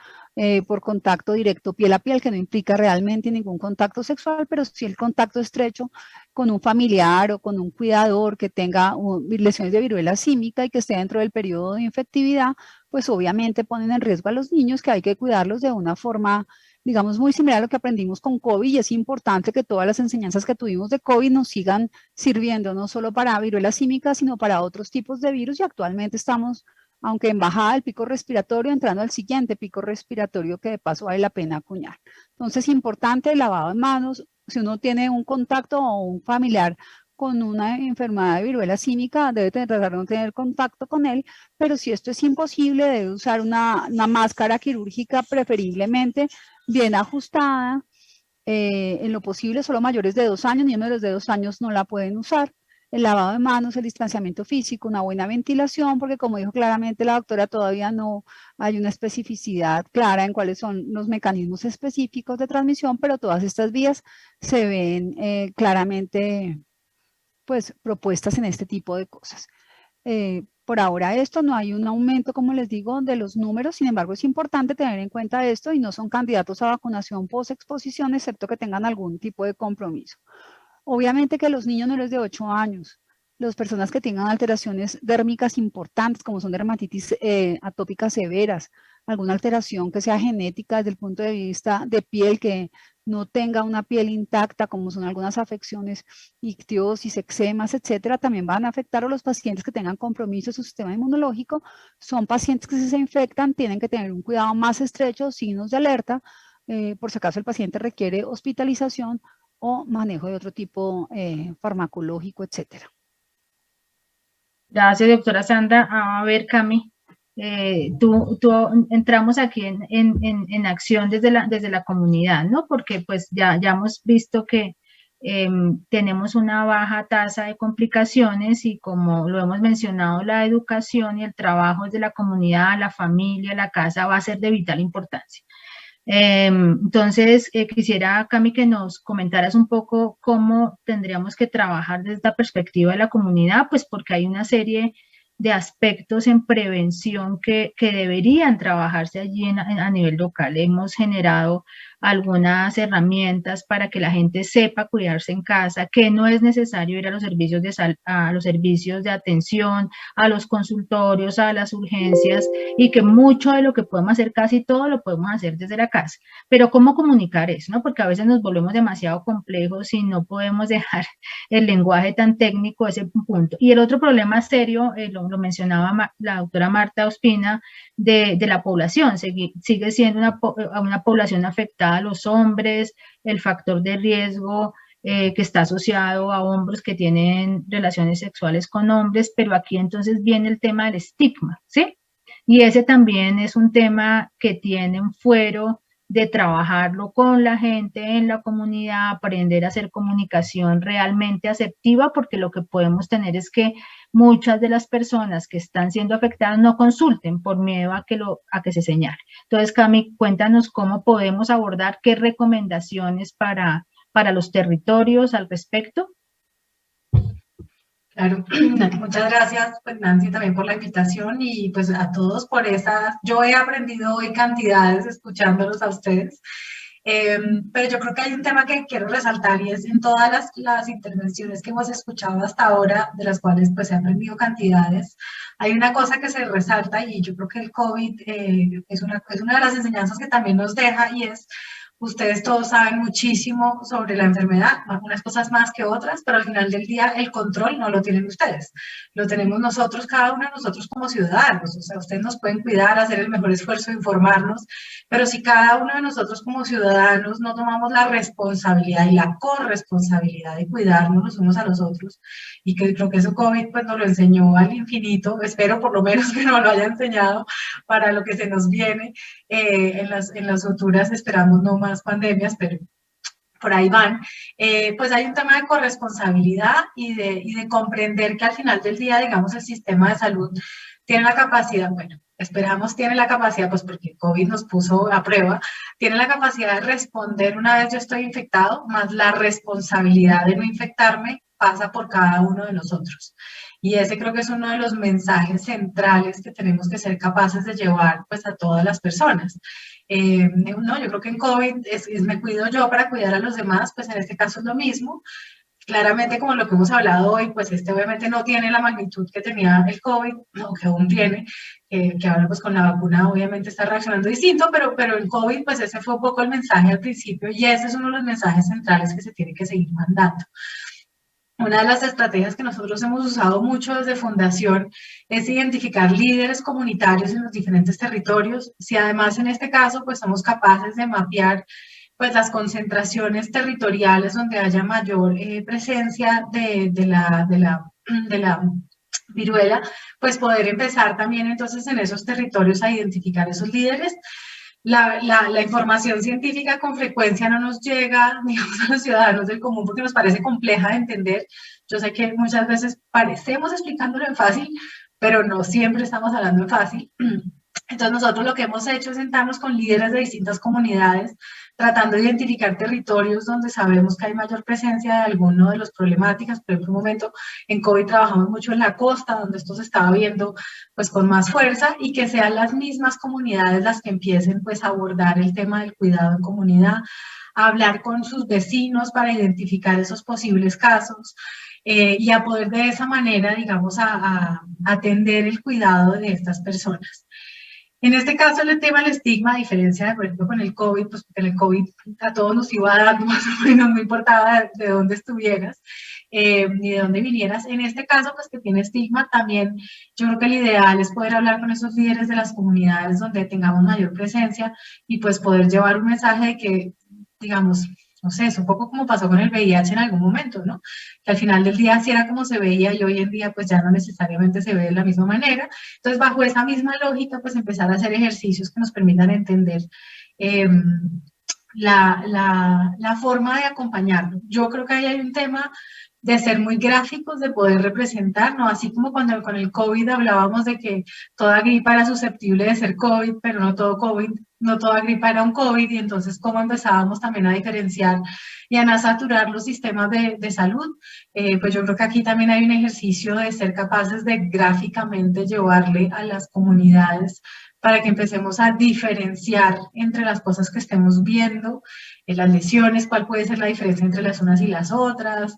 por contacto directo piel a piel, que no implica realmente ningún contacto sexual, pero sí el contacto estrecho con un familiar o con un cuidador que tenga lesiones de viruela símica y que esté dentro del periodo de infectividad, pues obviamente ponen en riesgo a los niños, que hay que cuidarlos de una forma, digamos, muy similar a lo que aprendimos con COVID, y es importante que todas las enseñanzas que tuvimos de COVID nos sigan sirviendo, no solo para viruela símica, sino para otros tipos de virus, y actualmente estamos, aunque en bajada del pico respiratorio, entrando al siguiente pico respiratorio que de paso vale la pena acuñar. Entonces, importante el lavado de manos. Si uno tiene un contacto o un familiar con una enfermedad de viruela símica, debe tratar de no tener contacto con él, pero si esto es imposible, debe usar una máscara quirúrgica, preferiblemente bien ajustada, en lo posible solo mayores de 2 años, niños menores de 2 años no la pueden usar. El lavado de manos, el distanciamiento físico, una buena ventilación, porque como dijo claramente la doctora, todavía no hay una especificidad clara en cuáles son los mecanismos específicos de transmisión, pero todas estas vías se ven claramente pues propuestas en este tipo de cosas. Por ahora esto, no hay un aumento, como les digo, de los números. Sin embargo, es importante tener en cuenta esto, y no son candidatos a vacunación post-exposición, excepto que tengan algún tipo de compromiso. Obviamente que los niños menores de 8 años, las personas que tengan alteraciones dérmicas importantes, como son dermatitis atópicas severas, alguna alteración que sea genética desde el punto de vista de piel, que no tenga una piel intacta, como son algunas afecciones, ictiosis, eczemas, etcétera, también van a afectar a los pacientes que tengan compromiso de su sistema inmunológico. Son pacientes que si se infectan tienen que tener un cuidado más estrecho, signos de alerta, por si acaso el paciente requiere hospitalización o manejo de otro tipo farmacológico, etcétera. Gracias, doctora Sandra. A ver, Cami, entramos aquí en acción desde la comunidad, ¿no? Porque pues ya hemos visto que tenemos una baja tasa de complicaciones, y como lo hemos mencionado, la educación y el trabajo desde la comunidad, la familia, la casa va a ser de vital importancia. Entonces, quisiera, Cami, que nos comentaras un poco cómo tendríamos que trabajar desde la perspectiva de la comunidad, pues porque hay una serie de aspectos en prevención que deberían trabajarse allí a nivel local. Hemos generado algunas herramientas para que la gente sepa cuidarse en casa, que no es necesario ir a los servicios a los servicios de atención, a los consultorios, a las urgencias, y que mucho de lo que podemos hacer, casi todo lo podemos hacer desde la casa. Pero ¿cómo comunicar eso? ¿No? Porque a veces nos volvemos demasiado complejos y no podemos dejar el lenguaje tan técnico, ese punto. Y el otro problema serio, lo mencionaba la doctora Marta Ospina, de la población, sigue siendo una población afectada, los hombres, el factor de riesgo que está asociado a hombres que tienen relaciones sexuales con hombres, pero aquí entonces viene el tema del estigma, ¿sí? Y ese también es un tema que tiene un fuero de trabajarlo con la gente en la comunidad, aprender a hacer comunicación realmente asertiva, porque lo que podemos tener es que muchas de las personas que están siendo afectadas no consulten por miedo a que se señale. Entonces, Cami, cuéntanos cómo podemos abordar, qué recomendaciones para los territorios al respecto. Claro, muchas gracias, pues Nancy, también por la invitación y pues a todos por esas. Yo he aprendido hoy cantidades escuchándolos a ustedes, pero yo creo que hay un tema que quiero resaltar y es en todas las intervenciones que hemos escuchado hasta ahora, de las cuales pues he aprendido cantidades, hay una cosa que se resalta y yo creo que el COVID es una de las enseñanzas que también nos deja y es: ustedes todos saben muchísimo sobre la enfermedad, algunas cosas más que otras, pero al final del día el control no lo tienen ustedes, lo tenemos nosotros, cada uno de nosotros como ciudadanos. O sea, ustedes nos pueden cuidar, hacer el mejor esfuerzo de informarnos, pero si cada uno de nosotros como ciudadanos no tomamos la responsabilidad y la corresponsabilidad de cuidarnos los unos a los otros, y que creo que eso COVID pues nos lo enseñó al infinito, espero por lo menos que nos lo haya enseñado para lo que se nos viene en las futuras, esperamos no más pandemias, pero por ahí van, pues hay un tema de corresponsabilidad y de comprender que al final del día, digamos, el sistema de salud tiene la capacidad, bueno, esperamos tiene la capacidad, pues porque COVID nos puso a prueba, tiene la capacidad de responder una vez yo estoy infectado, más la responsabilidad de no infectarme pasa por cada uno de nosotros. Y ese creo que es uno de los mensajes centrales que tenemos que ser capaces de llevar pues a todas las personas. No, yo creo que en COVID me cuido yo para cuidar a los demás, pues en este caso es lo mismo. Claramente, como lo que hemos hablado hoy, pues obviamente no tiene la magnitud que tenía el COVID, o que aún tiene, que ahora pues con la vacuna obviamente está reaccionando distinto, pero el COVID pues ese fue un poco el mensaje al principio y ese es uno de los mensajes centrales que se tiene que seguir mandando. Una de las estrategias que nosotros hemos usado mucho desde Fundación es identificar líderes comunitarios en los diferentes territorios. Si además en este caso pues somos capaces de mapear pues las concentraciones territoriales donde haya mayor presencia de la viruela, pues poder empezar también entonces en esos territorios a identificar esos líderes. La información científica con frecuencia no nos llega, digamos, a los ciudadanos del común porque nos parece compleja de entender. Yo sé que muchas veces parecemos explicándolo en fácil, pero no siempre estamos hablando en fácil. Entonces nosotros lo que hemos hecho es sentarnos con líderes de distintas comunidades, tratando de identificar territorios donde sabemos que hay mayor presencia de alguno de las problemáticas. Por ejemplo, un momento en COVID trabajamos mucho en la costa, donde esto se estaba viendo pues con más fuerza, y que sean las mismas comunidades las que empiecen pues a abordar el tema del cuidado en comunidad, a hablar con sus vecinos para identificar esos posibles casos, y a poder de esa manera, digamos, a atender el cuidado de estas personas. En este caso, el tema del estigma, a diferencia de, por ejemplo, con el COVID, pues porque el COVID a todos nos iba dando más o menos, no importaba de dónde estuvieras, ni de dónde vinieras. En este caso, pues que tiene estigma, también yo creo que el ideal es poder hablar con esos líderes de las comunidades donde tengamos mayor presencia y pues poder llevar un mensaje de que, digamos, no sé, es un poco como pasó con el VIH en algún momento, ¿no? Que al final del día sí era como se veía y hoy en día pues ya no necesariamente se ve de la misma manera. Entonces, bajo esa misma lógica, pues empezar a hacer ejercicios que nos permitan entender la forma de acompañarlo. Yo creo que ahí hay un tema de ser muy gráficos, de poder representar, ¿no? Así como cuando con el COVID hablábamos de que toda gripa era susceptible de ser COVID, pero no todo COVID no toda gripa era un COVID, y entonces cómo empezábamos también a diferenciar y a saturar los sistemas de salud. Pues yo creo que aquí también hay un ejercicio de ser capaces de gráficamente llevarle a las comunidades para que empecemos a diferenciar entre las cosas que estemos viendo, las lesiones, cuál puede ser la diferencia entre las unas y las otras,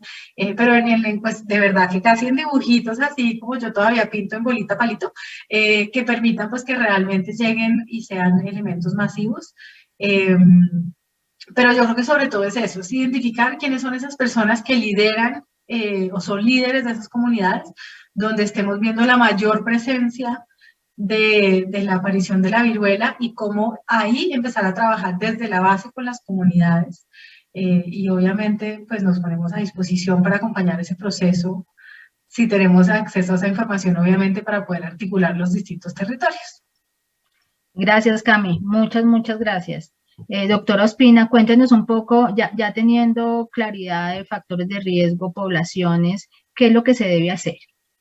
pero pues de verdad que casi en dibujitos, así como yo todavía pinto en bolita palito, que permitan pues que realmente lleguen y sean elementos masivos. Pero yo creo que sobre todo es eso, es identificar quiénes son esas personas que lideran o son líderes de esas comunidades, donde estemos viendo la mayor presencia de la aparición de la viruela, y cómo ahí empezar a trabajar desde la base con las comunidades, y obviamente pues nos ponemos a disposición para acompañar ese proceso si tenemos acceso a esa información, obviamente, para poder articular los distintos territorios. Gracias, Cami. Muchas gracias. Doctora Ospina, cuéntenos un poco, ya teniendo claridad de factores de riesgo, poblaciones, ¿qué es lo que se debe hacer?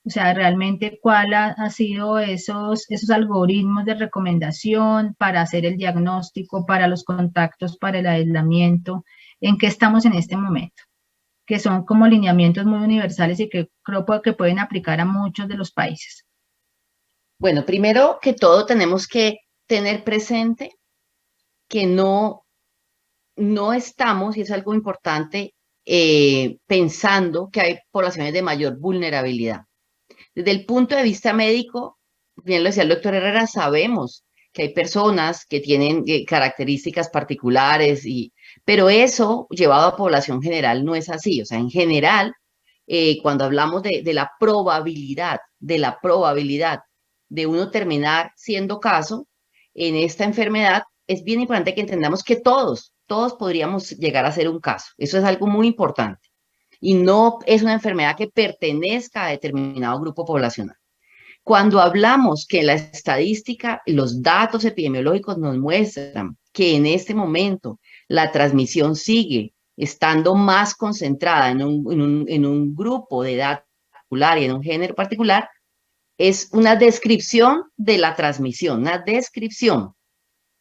O sea, realmente, ¿cuál ha sido esos algoritmos de recomendación para hacer el diagnóstico, para los contactos, para el aislamiento? ¿En qué estamos en este momento? Que son como lineamientos muy universales y que creo que pueden aplicar a muchos de los países. Bueno, primero que todo tenemos que tener presente que no estamos, y es algo importante, pensando que hay poblaciones de mayor vulnerabilidad. Desde el punto de vista médico, bien lo decía el doctor Herrera, sabemos que hay personas que tienen características particulares, pero eso llevado a población general no es así. O sea, en general, cuando hablamos de la probabilidad de uno terminar siendo caso en esta enfermedad, es bien importante que entendamos que todos podríamos llegar a ser un caso. Eso es algo muy importante. Y no es una enfermedad que pertenezca a determinado grupo poblacional. Cuando hablamos que la estadística y los datos epidemiológicos nos muestran que en este momento la transmisión sigue estando más concentrada en un grupo de edad particular y en un género particular, es una descripción de la transmisión, una descripción.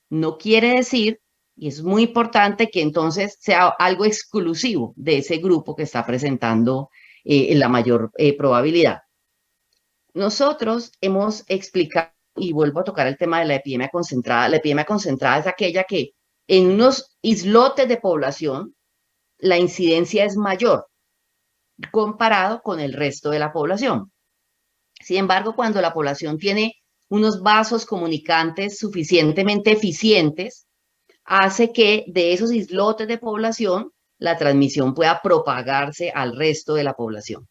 No quiere decir, y es muy importante, que entonces sea algo exclusivo de ese grupo que está presentando la mayor probabilidad. Nosotros hemos explicado, y vuelvo a tocar el tema de la epidemia concentrada. La epidemia concentrada es aquella que en unos islotes de población la incidencia es mayor comparado con el resto de la población. Sin embargo, cuando la población tiene unos vasos comunicantes suficientemente eficientes, hace que de esos islotes de población la transmisión pueda propagarse al resto de la población.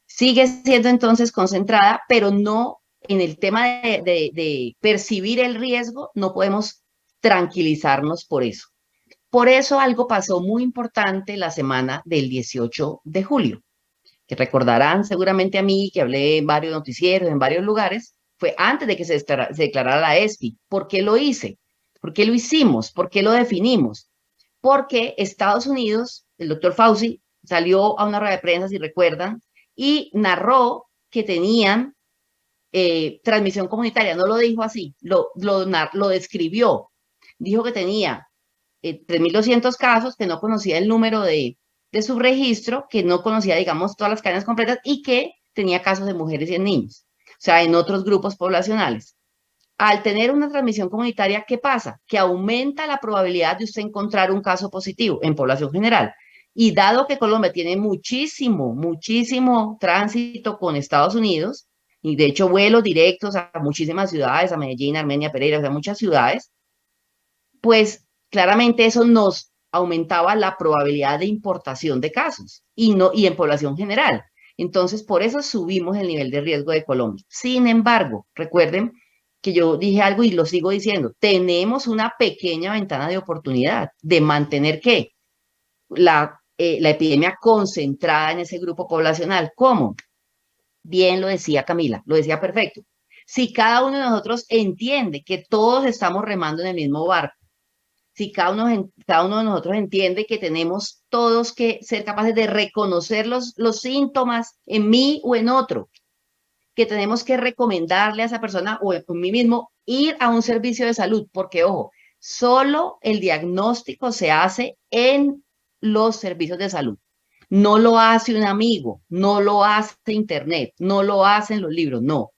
Sigue siendo entonces concentrada, pero no en el tema de percibir el riesgo, no podemos tranquilizarnos por eso. Por eso algo pasó muy importante la semana del 18 de julio, que recordarán seguramente a mí, que hablé en varios noticieros, en varios lugares, fue antes de que se declarara la ESPI. ¿Por qué lo hice? ¿Por qué lo hicimos? ¿Por qué lo definimos? Porque Estados Unidos, el doctor Fauci, salió a una rueda de prensa, si recuerdan, y narró que tenían transmisión comunitaria. No lo dijo así, lo describió. Dijo que tenía 3.200 casos, que no conocía el número de su registro, que no conocía, digamos, todas las cadenas completas, y que tenía casos de mujeres y en niños, o sea, en otros grupos poblacionales. Al tener una transmisión comunitaria, ¿qué pasa? Que aumenta la probabilidad de usted encontrar un caso positivo en población general. Y dado que Colombia tiene muchísimo tránsito con Estados Unidos, y de hecho vuelos directos a muchísimas ciudades, a Medellín, Armenia, Pereira, o sea, muchas ciudades, pues claramente eso nos aumentaba la probabilidad de importación de casos y en población general. Entonces, por eso subimos el nivel de riesgo de Colombia. Sin embargo, recuerden que yo dije algo y lo sigo diciendo, tenemos una pequeña ventana de oportunidad de mantener ¿qué? La epidemia concentrada en ese grupo poblacional. ¿Cómo? Bien lo decía Camila, lo decía perfecto. Si cada uno de nosotros entiende que todos estamos remando en el mismo barco, si cada uno de nosotros entiende que tenemos todos que ser capaces de reconocer los síntomas en mí o en otro, que tenemos que recomendarle a esa persona o en mí mismo ir a un servicio de salud, porque ojo, Solo el diagnóstico se hace en los servicios de salud. No lo hace un amigo, no lo hace internet, no lo hacen los libros, no.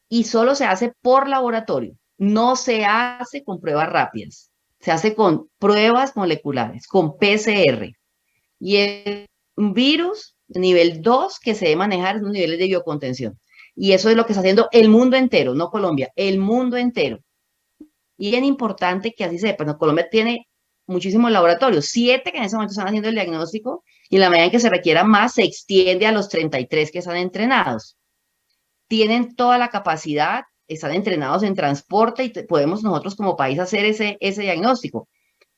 Y solo se hace por laboratorio, no se hace con pruebas rápidas, se hace con pruebas moleculares, con PCR. Y es un virus nivel 2 que se debe manejar en los niveles de biocontención. Y eso es lo que está haciendo el mundo entero, no Colombia, el mundo entero. Y es importante que así sepan, ¿no? Colombia tiene muchísimos laboratorios, 7 que en ese momento están haciendo el diagnóstico, y en la medida en que se requiera más, se extiende a los 33 que están entrenados. Tienen toda la capacidad, están entrenados en transporte y podemos nosotros como país hacer ese diagnóstico.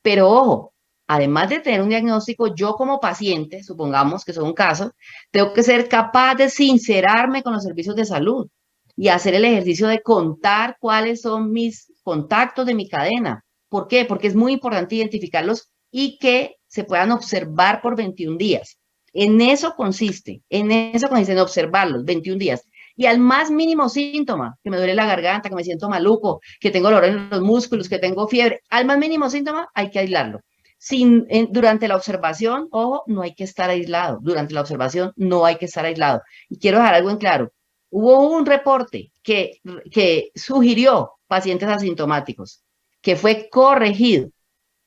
Pero ojo, además de tener un diagnóstico, yo como paciente, supongamos que es un caso, tengo que ser capaz de sincerarme con los servicios de salud y hacer el ejercicio de contar cuáles son mis contactos de mi cadena. ¿Por qué? Porque es muy importante identificarlos y que se puedan observar por 21 días. En eso consiste en observarlos 21 días. Y al más mínimo síntoma, que me duele la garganta, que me siento maluco, que tengo dolor en los músculos, que tengo fiebre, al más mínimo síntoma hay que aislarlo. Durante la observación, ojo, no hay que estar aislado. Durante la observación no hay que estar aislado. Y quiero dejar algo en claro. Hubo un reporte que sugirió pacientes asintomáticos, que fue corregido.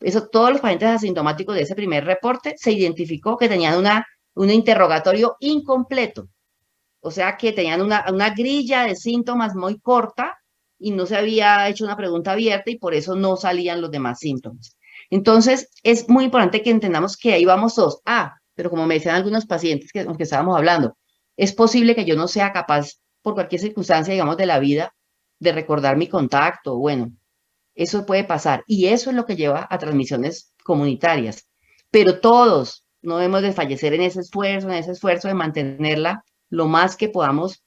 Eso, todos los pacientes asintomáticos de ese primer reporte se identificó que tenían un interrogatorio incompleto. O sea, que tenían una grilla de síntomas muy corta y no se había hecho una pregunta abierta y por eso no salían los demás síntomas. Entonces, es muy importante que entendamos que ahí vamos todos. Pero como me decían algunos pacientes con los que estábamos hablando, es posible que yo no sea capaz, por cualquier circunstancia, digamos, de la vida, de recordar mi contacto. Bueno, eso puede pasar y eso es lo que lleva a transmisiones comunitarias. Pero todos no debemos desfallecer en ese esfuerzo de mantenerla lo más que podamos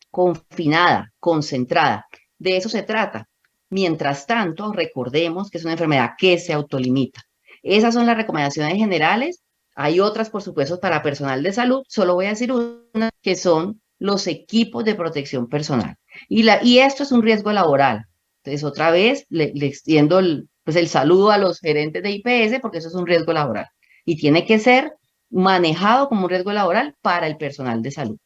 confinada, concentrada. De eso se trata. Mientras tanto, recordemos que es una enfermedad que se autolimita. Esas son las recomendaciones generales. Hay otras, por supuesto, para personal de salud. Solo voy a decir una, que son los equipos de protección personal. Y esto es un riesgo laboral. Entonces, otra vez, le extiendo el saludo a los gerentes de IPS, porque eso es un riesgo laboral. Y tiene que ser manejado como un riesgo laboral para el personal de salud.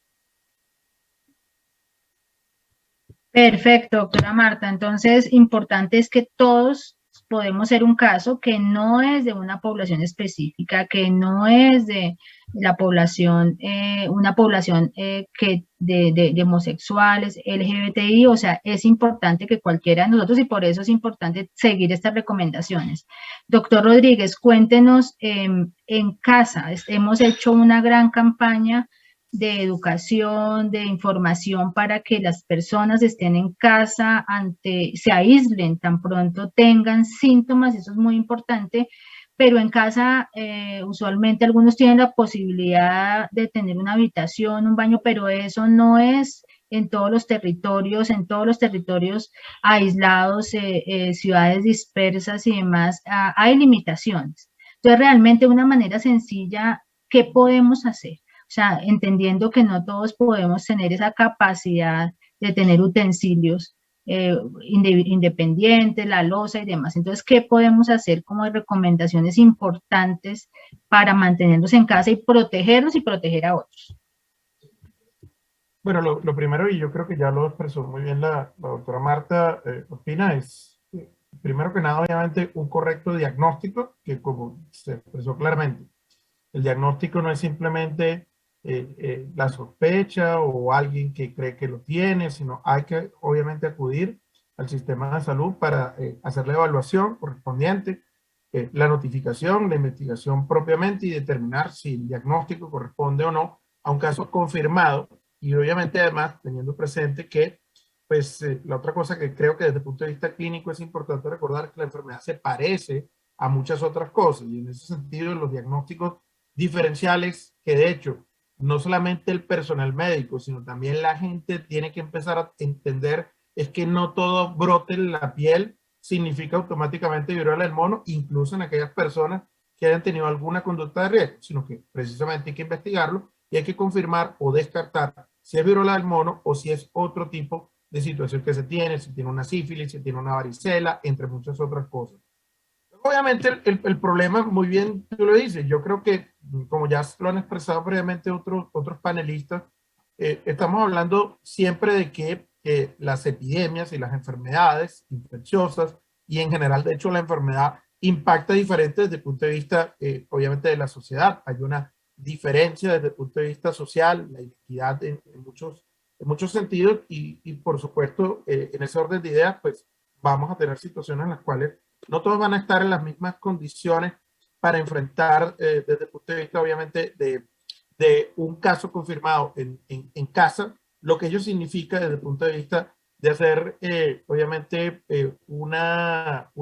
Perfecto, doctora Marta. Entonces, importante es que todos podemos ser un caso que no es de una población específica, que no es de la población, una población que de homosexuales, LGBTI, o sea, es importante que cualquiera de nosotros, y por eso es importante seguir estas recomendaciones. Doctor Rodríguez, cuéntenos, en casa, hemos hecho una gran campaña de educación, de información para que las personas estén en casa, se aíslen tan pronto tengan síntomas, eso es muy importante, pero en casa usualmente algunos tienen la posibilidad de tener una habitación, un baño, pero eso no es en todos los territorios aislados, ciudades dispersas y demás, hay limitaciones. Entonces realmente una manera sencilla, ¿qué podemos hacer? O sea, entendiendo que no todos podemos tener esa capacidad de tener utensilios independientes, la loza y demás. Entonces, ¿qué podemos hacer como recomendaciones importantes para mantenernos en casa y protegernos y proteger a otros? Bueno, lo primero, y yo creo que ya lo expresó muy bien la doctora Marta Ospina, es primero que nada, obviamente, un correcto diagnóstico, que como se expresó claramente, el diagnóstico no es simplemente la sospecha o alguien que cree que lo tiene, sino hay que obviamente acudir al sistema de salud para hacer la evaluación correspondiente, la notificación, la investigación propiamente y determinar si el diagnóstico corresponde o no a un caso confirmado. Y obviamente además teniendo presente que pues la otra cosa que creo que desde el punto de vista clínico es importante recordar es que la enfermedad se parece a muchas otras cosas y en ese sentido los diagnósticos diferenciales que de hecho no solamente el personal médico, sino también la gente tiene que empezar a entender es que no todo brote en la piel significa automáticamente viruela del mono, incluso en aquellas personas que hayan tenido alguna conducta de riesgo, sino que precisamente hay que investigarlo y hay que confirmar o descartar si es viruela del mono o si es otro tipo de situación que se tiene, si tiene una sífilis, si tiene una varicela, entre muchas otras cosas. Obviamente el problema, muy bien tú lo dices, yo creo que, como ya lo han expresado previamente otros panelistas, estamos hablando siempre de que las epidemias y las enfermedades infecciosas, y en general, de hecho, la enfermedad impacta diferente desde el punto de vista, obviamente, de la sociedad. Hay una diferencia desde el punto de vista social, la inequidad en muchos sentidos, y por supuesto, en ese orden de ideas, pues vamos a tener situaciones en las cuales no todos van a estar en las mismas condiciones para enfrentar, desde el punto de vista, obviamente, de un caso confirmado en casa, lo que ello significa desde el punto de vista de hacer, obviamente, un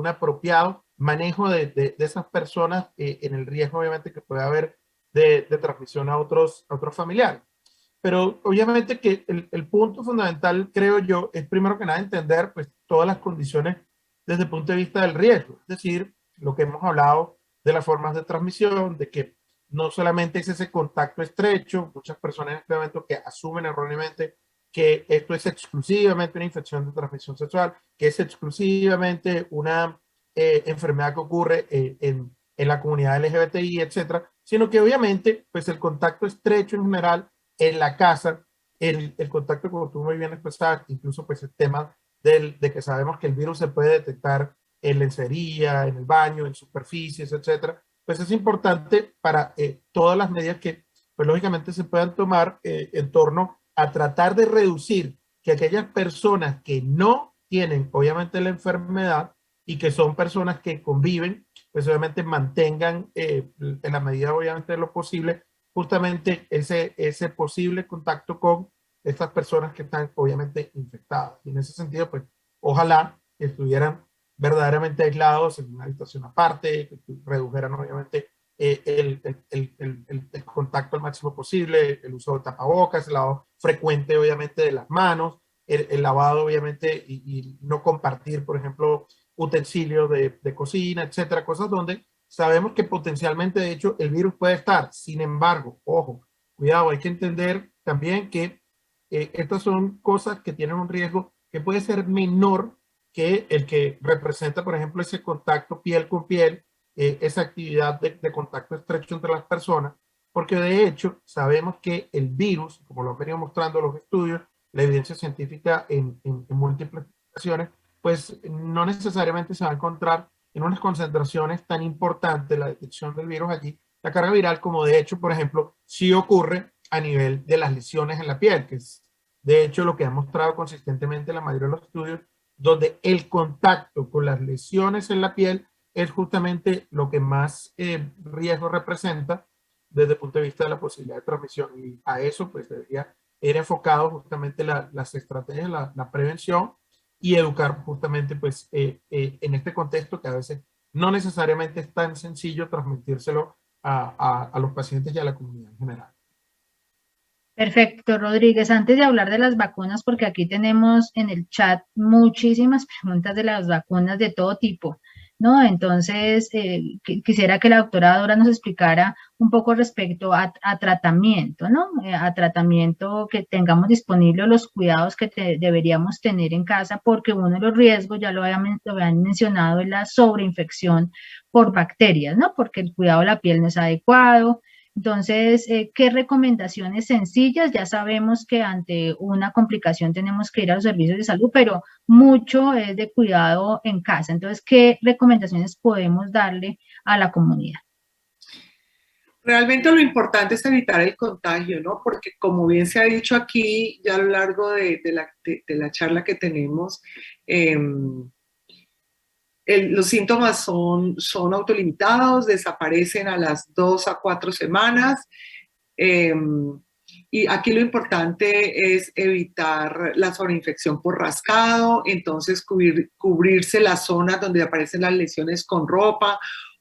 apropiado manejo de esas personas en el riesgo, obviamente, que puede haber de transmisión a otros familiares. Pero obviamente que el punto fundamental, creo yo, es primero que nada entender pues todas las condiciones desde el punto de vista del riesgo. Es decir, lo que hemos hablado de las formas de transmisión, de que no solamente es ese contacto estrecho, muchas personas en este momento que asumen erróneamente que esto es exclusivamente una infección de transmisión sexual, que es exclusivamente una enfermedad que ocurre en la comunidad LGBTI, etcétera, sino que obviamente pues el contacto estrecho en general en la casa, el contacto, como tú muy bien expresabas, incluso pues el tema de que sabemos que el virus se puede detectar en lencería, en el baño, en superficies, etcétera, pues es importante para todas las medidas que pues lógicamente se puedan tomar en torno a tratar de reducir que aquellas personas que no tienen obviamente la enfermedad y que son personas que conviven, pues obviamente mantengan en la medida obviamente de lo posible justamente ese posible contacto con estas personas que están obviamente infectadas. Y en ese sentido, pues ojalá estuvieran verdaderamente aislados en una habitación aparte, que redujeran obviamente el contacto al máximo posible, el uso de tapabocas, el lavado frecuente obviamente de las manos, el lavado obviamente y no compartir, por ejemplo, utensilios de cocina, etcétera, cosas donde sabemos que potencialmente, de hecho, el virus puede estar. Sin embargo, ojo, cuidado, hay que entender también que estas son cosas que tienen un riesgo que puede ser menor que el que representa, por ejemplo, ese contacto piel con piel, esa actividad de contacto estrecho entre las personas, porque de hecho sabemos que el virus, como lo han venido mostrando los estudios, la evidencia científica en múltiples ocasiones, pues no necesariamente se va a encontrar en unas concentraciones tan importantes la detección del virus allí, la carga viral, como de hecho, por ejemplo, sí ocurre a nivel de las lesiones en la piel, que es de hecho lo que ha mostrado consistentemente la mayoría de los estudios, donde el contacto con las lesiones en la piel es justamente lo que más riesgo representa desde el punto de vista de la posibilidad de transmisión. Y a eso pues debería ir enfocado justamente las estrategias, la prevención y educar justamente pues en este contexto que a veces no necesariamente es tan sencillo transmitírselo a los pacientes y a la comunidad en general. Perfecto, Rodríguez. Antes de hablar de las vacunas, porque aquí tenemos en el chat muchísimas preguntas de las vacunas de todo tipo, ¿no? Entonces, quisiera que la doctora Dora nos explicara un poco respecto a tratamiento, ¿no? A tratamiento que tengamos disponible, los cuidados que deberíamos tener en casa, porque uno de los riesgos, ya lo habían mencionado, es la sobreinfección por bacterias, ¿no? Porque el cuidado de la piel no es adecuado. Entonces, ¿qué recomendaciones sencillas? Ya sabemos que ante una complicación tenemos que ir a los servicios de salud, pero mucho es de cuidado en casa. Entonces, ¿qué recomendaciones podemos darle a la comunidad? Realmente lo importante es evitar el contagio, ¿no? Porque como bien se ha dicho aquí ya a lo largo de la charla que tenemos, los síntomas son autolimitados, desaparecen a las 2 a 4 semanas. Y aquí lo importante es evitar la sobreinfección por rascado, entonces cubrirse las zonas donde aparecen las lesiones con ropa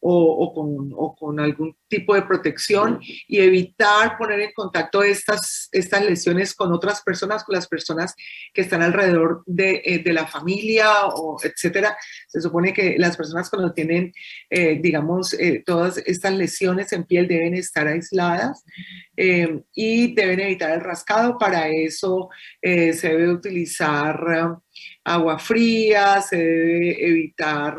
o con algún tipo de protección, y evitar poner en contacto estas lesiones con otras personas, con las personas que están alrededor de la familia, o etcétera. Se supone que las personas cuando tienen, digamos, todas estas lesiones en piel deben estar aisladas y deben evitar el rascado. Para eso se debe utilizar agua fría, se debe evitar,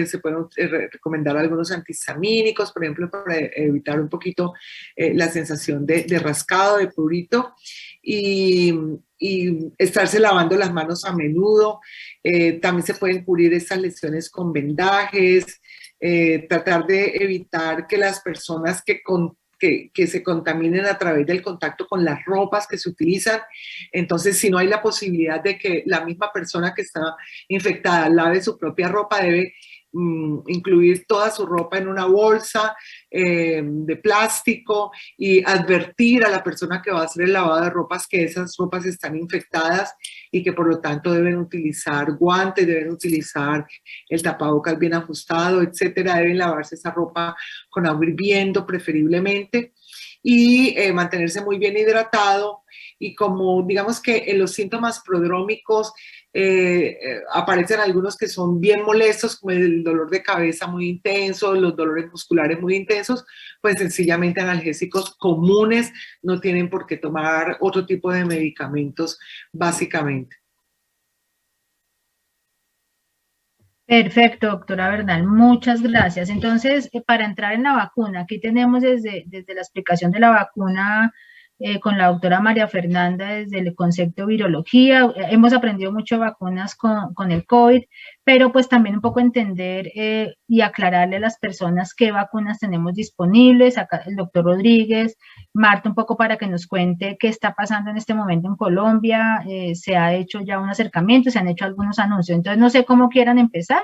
se pueden recomendar algunos antihistamínicos, por ejemplo, para evitar un poquito la sensación de rascado, de prurito, y estarse lavando las manos a menudo. También se pueden cubrir estas lesiones con vendajes, tratar de evitar que las personas que se contaminen a través del contacto con las ropas que se utilizan. Entonces, si no hay la posibilidad de que la misma persona que está infectada lave su propia ropa, debe incluir toda su ropa en una bolsa de plástico y advertir a la persona que va a hacer el lavado de ropas que esas ropas están infectadas y que por lo tanto deben utilizar guantes, deben utilizar el tapabocas bien ajustado, etcétera. Deben lavarse esa ropa con agua hirviendo preferiblemente y mantenerse muy bien hidratado. Y como digamos que en los síntomas prodrómicos aparecen algunos que son bien molestos, como el dolor de cabeza muy intenso, los dolores musculares muy intensos, pues sencillamente analgésicos comunes, no tienen por qué tomar otro tipo de medicamentos básicamente. Perfecto, doctora Bernal, muchas gracias. Entonces, para entrar en la vacuna, aquí tenemos desde la explicación de la vacuna con la doctora María Fernanda desde el concepto de virología. Hemos aprendido mucho de vacunas con el COVID, pero pues también un poco entender y aclararle a las personas qué vacunas tenemos disponibles. Acá el doctor Rodríguez, Marta, un poco para que nos cuente qué está pasando en este momento en Colombia. Se ha hecho ya un acercamiento, se han hecho algunos anuncios, entonces no sé cómo quieran empezar.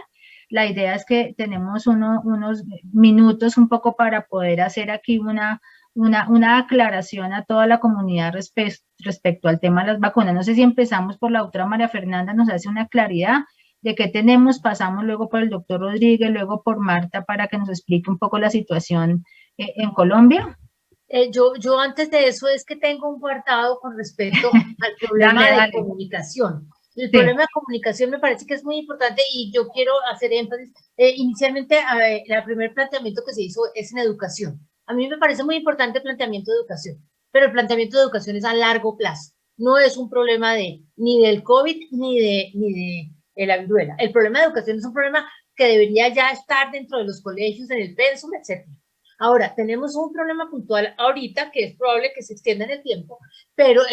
La idea es que tenemos unos minutos un poco para poder hacer aquí una aclaración a toda la comunidad respecto al tema de las vacunas. No sé si empezamos por la doctora María Fernanda, nos hace una claridad de qué tenemos, pasamos luego por el doctor Rodríguez, luego por Marta para que nos explique un poco la situación en Colombia. Yo antes de eso es que tengo un guardado con respecto al problema de comunicación. El problema de comunicación me parece que es muy importante y yo quiero hacer énfasis. Inicialmente, el primer planteamiento que se hizo es en educación. A mí me parece muy importante el planteamiento de educación, pero el planteamiento de educación es a largo plazo. No es un problema ni del COVID ni de la viruela. El problema de educación es un problema que debería ya estar dentro de los colegios, en el pensum, etc. Ahora, tenemos un problema puntual ahorita que es probable que se extienda en el tiempo, pero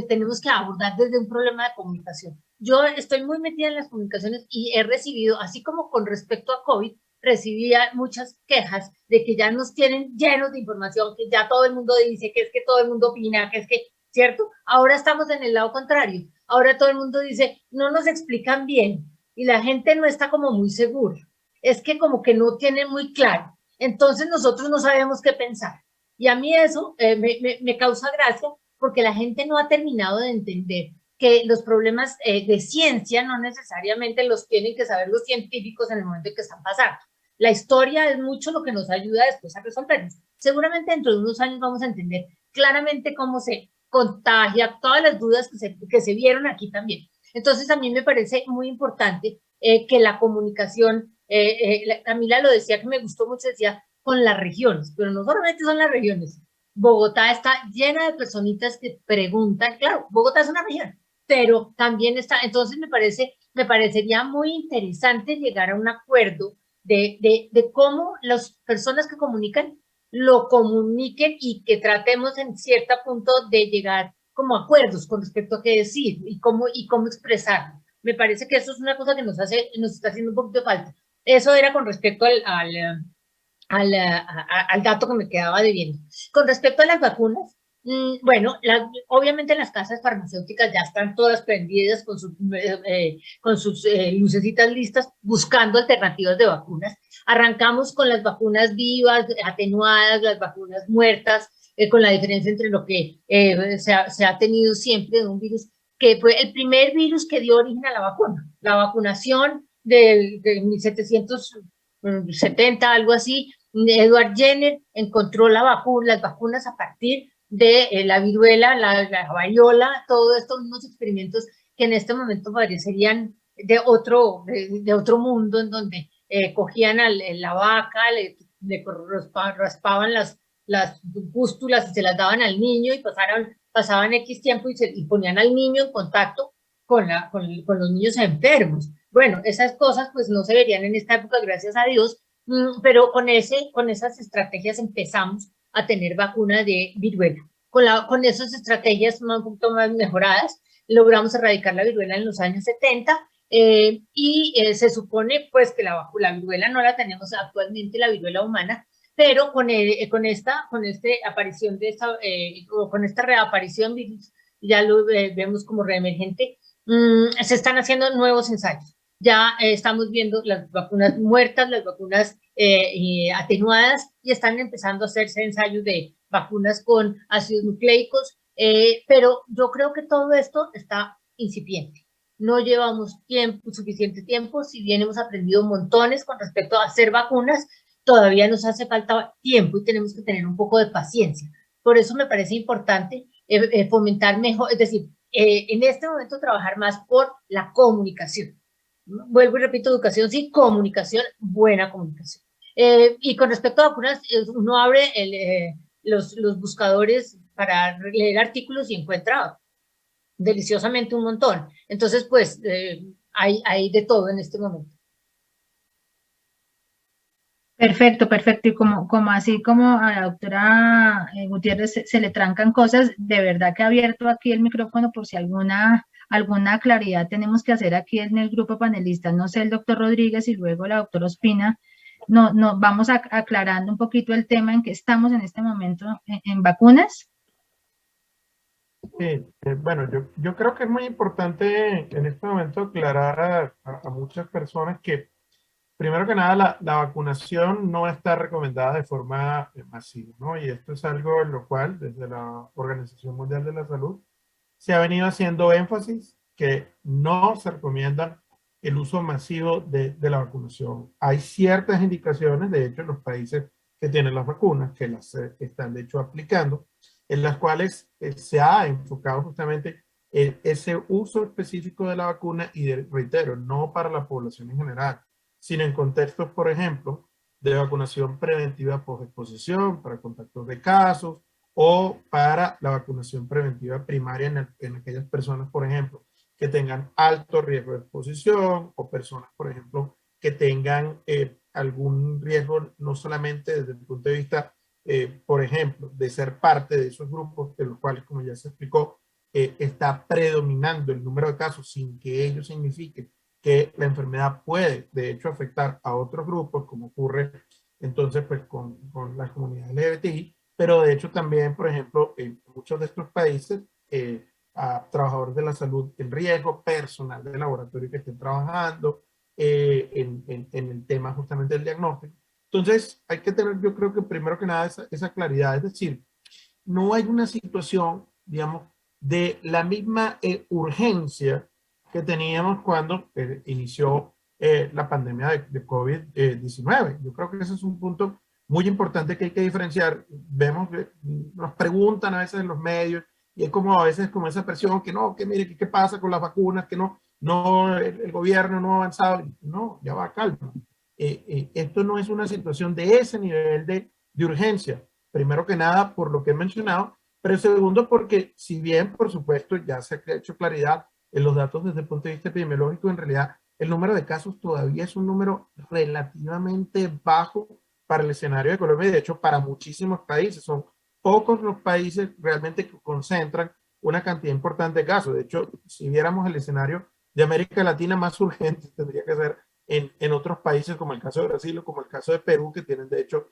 tenemos que abordar desde un problema de comunicación. Yo estoy muy metida en las comunicaciones y he recibido, así como con respecto a COVID, recibía muchas quejas de que ya nos tienen llenos de información, que ya todo el mundo dice, que es que todo el mundo opina, que es que, ¿cierto? Ahora estamos en el lado contrario. Ahora todo el mundo dice, no nos explican bien y la gente no está como muy segura. Es que como que no tiene muy claro. Entonces nosotros no sabemos qué pensar. Y a mí eso me causa gracia porque la gente no ha terminado de entender que los problemas de ciencia no necesariamente los tienen que saber los científicos en el momento en que están pasando. La historia es mucho lo que nos ayuda después a resolverlos. Seguramente dentro de unos años vamos a entender claramente cómo se contagia, todas las dudas que se vieron aquí también. Entonces a mí me parece muy importante que la comunicación, Camila lo decía, que me gustó mucho, decía, con las regiones, pero no solamente son las regiones. Bogotá está llena de personitas que preguntan, claro, Bogotá es una región, pero también está, entonces me parecería muy interesante llegar a un acuerdo de cómo las personas que comunican lo comuniquen y que tratemos en cierto punto de llegar como acuerdos con respecto a qué decir y cómo expresarlo. Me parece que eso es una cosa que nos está haciendo un poquito de falta. Eso era con respecto al dato que me quedaba debiendo. Con respecto a las vacunas, bueno, obviamente las casas farmacéuticas ya están todas prendidas con sus lucecitas listas buscando alternativas de vacunas. Arrancamos con las vacunas vivas, atenuadas, las vacunas muertas, con la diferencia entre lo que se ha tenido siempre de un virus, que fue el primer virus que dio origen a la vacuna. La vacunación de 1700, 70, algo así, Edward Jenner encontró las vacunas a partir de la viruela, la variola, todos estos mismos experimentos que en este momento parecerían de otro mundo, en donde cogían la vaca, le raspaban las pústulas y se las daban al niño y pasaban X tiempo y ponían al niño en contacto con los niños enfermos. Bueno, esas cosas pues no se verían en esta época, gracias a Dios, pero con esas estrategias empezamos a tener vacunas de viruela. Con esas estrategias un poquito más mejoradas, logramos erradicar la viruela en los años 70 se supone pues que la viruela no la tenemos actualmente, la viruela humana, pero con esta aparición con esta reaparición virus, ya lo vemos como reemergente, se están haciendo nuevos ensayos. Ya estamos viendo las vacunas muertas, las vacunas atenuadas, y están empezando a hacerse ensayos de vacunas con ácidos nucleicos, pero yo creo que todo esto está incipiente. No llevamos suficiente tiempo, si bien hemos aprendido montones con respecto a hacer vacunas, todavía nos hace falta tiempo y tenemos que tener un poco de paciencia. Por eso me parece importante fomentar mejor, es decir, en este momento trabajar más por la comunicación. Vuelvo y repito, educación sí, comunicación, buena comunicación. Y con respecto a vacunas, uno abre los buscadores para leer artículos y encuentra deliciosamente un montón. Entonces, pues, hay de todo en este momento. Perfecto, perfecto. Y como así como a la doctora Gutiérrez se le trancan cosas, de verdad que ha abierto aquí el micrófono por si alguna claridad tenemos que hacer aquí en el grupo panelista. No sé, el doctor Rodríguez y luego la doctora Ospina, no, vamos aclarando un poquito el tema en que estamos en este momento en vacunas. Sí, bueno, yo creo que es muy importante en este momento aclarar a muchas personas que, primero que nada, la vacunación no está recomendada de forma masiva, ¿no? Y esto es algo en lo cual, desde la Organización Mundial de la Salud, se ha venido haciendo énfasis que no se recomienda el uso masivo de la vacunación. Hay ciertas indicaciones, de hecho, en los países que tienen las vacunas, que las están de hecho aplicando, en las cuales se ha enfocado justamente en ese uso específico de la vacuna y, reitero, no para la población en general, sino en contextos, por ejemplo, de vacunación preventiva post-exposición, para contactos de casos, o para la vacunación preventiva primaria en aquellas personas, por ejemplo, que tengan alto riesgo de exposición, o personas, por ejemplo, que tengan algún riesgo, no solamente desde el punto de vista, por ejemplo, de ser parte de esos grupos, de los cuales, como ya se explicó, está predominando el número de casos sin que ello signifique que la enfermedad puede, de hecho, afectar a otros grupos, como ocurre entonces pues con las comunidades LGBTI, pero de hecho también, por ejemplo, en muchos de estos países, a trabajadores de la salud en riesgo, personal de laboratorio que estén trabajando en el tema justamente del diagnóstico. Entonces, hay que tener, yo creo que primero que nada, esa claridad, es decir, no hay una situación, digamos, de la misma urgencia que teníamos cuando inició la pandemia de COVID-19. Yo creo que ese es un punto muy importante que hay que diferenciar. Vemos que nos preguntan a veces en los medios y es como a veces como esa presión que no, que mire, ¿qué pasa con las vacunas? Que no el gobierno no ha avanzado. No, ya va, calma. Esto no es una situación de ese nivel de urgencia. Primero que nada, por lo que he mencionado, pero segundo, porque si bien, por supuesto, ya se ha hecho claridad en los datos desde el punto de vista epidemiológico, en realidad el número de casos todavía es un número relativamente bajo para el escenario de Colombia y de hecho para muchísimos países. Son pocos los países realmente que concentran una cantidad importante de casos. De hecho, si viéramos el escenario de América Latina, más urgente tendría que ser en otros países como el caso de Brasil o como el caso de Perú, que tienen de hecho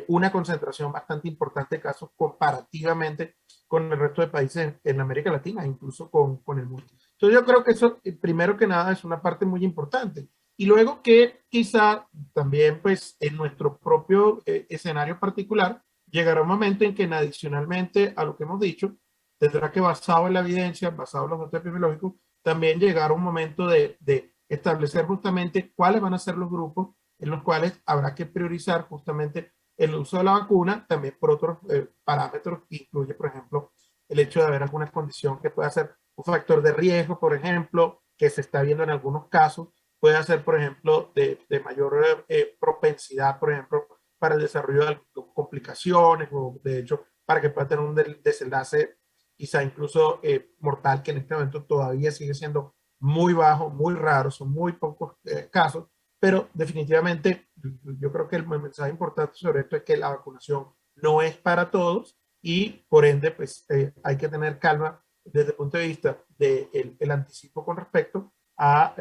una concentración bastante importante de casos comparativamente con el resto de países en América Latina, incluso con el mundo. Entonces yo creo que eso, primero que nada, es una parte muy importante. Y luego que quizá también pues en nuestro propio escenario particular, llegará un momento en que adicionalmente a lo que hemos dicho, tendrá que, basado en la evidencia, basado en los datos epidemiológicos, también llegar a un momento de establecer justamente cuáles van a ser los grupos en los cuales habrá que priorizar justamente el uso de la vacuna, también por otros parámetros que incluye, por ejemplo, el hecho de haber alguna condición que pueda ser un factor de riesgo, por ejemplo, que se está viendo en algunos casos, puede ser, por ejemplo, de mayor propensidad, por ejemplo, para el desarrollo de complicaciones o, de hecho, para que pueda tener un desenlace quizá incluso mortal, que en este momento todavía sigue siendo muy bajo, muy raro, son muy pocos casos, pero definitivamente yo creo que el mensaje importante sobre esto es que la vacunación no es para todos y por ende pues hay que tener calma desde el punto de vista del el anticipo con respecto a,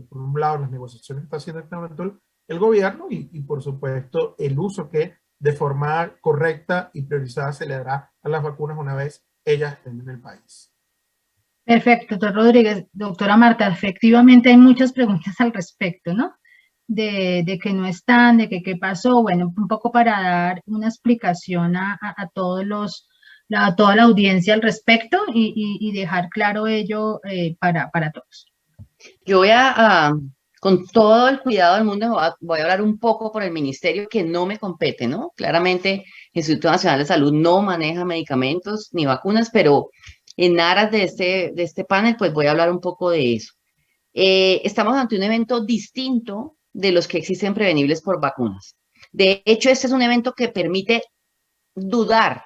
por un lado, las negociaciones que está haciendo en este momento el gobierno y por supuesto el uso que de forma correcta y priorizada se le dará a las vacunas una vez ellas estén en el país. Perfecto, doctor Rodríguez. Doctora Marta, efectivamente hay muchas preguntas al respecto, ¿no? De que no están, de que qué pasó. Bueno, un poco para dar una explicación a toda la audiencia al respecto y dejar claro ello para todos. Yo voy con todo el cuidado del mundo, voy a hablar un poco por el ministerio que no me compete, ¿no? Claramente, el Instituto Nacional de Salud no maneja medicamentos ni vacunas, pero en aras de este panel, pues voy a hablar un poco de eso. Estamos ante un evento distinto de los que existen prevenibles por vacunas. De hecho, este es un evento que permite dudar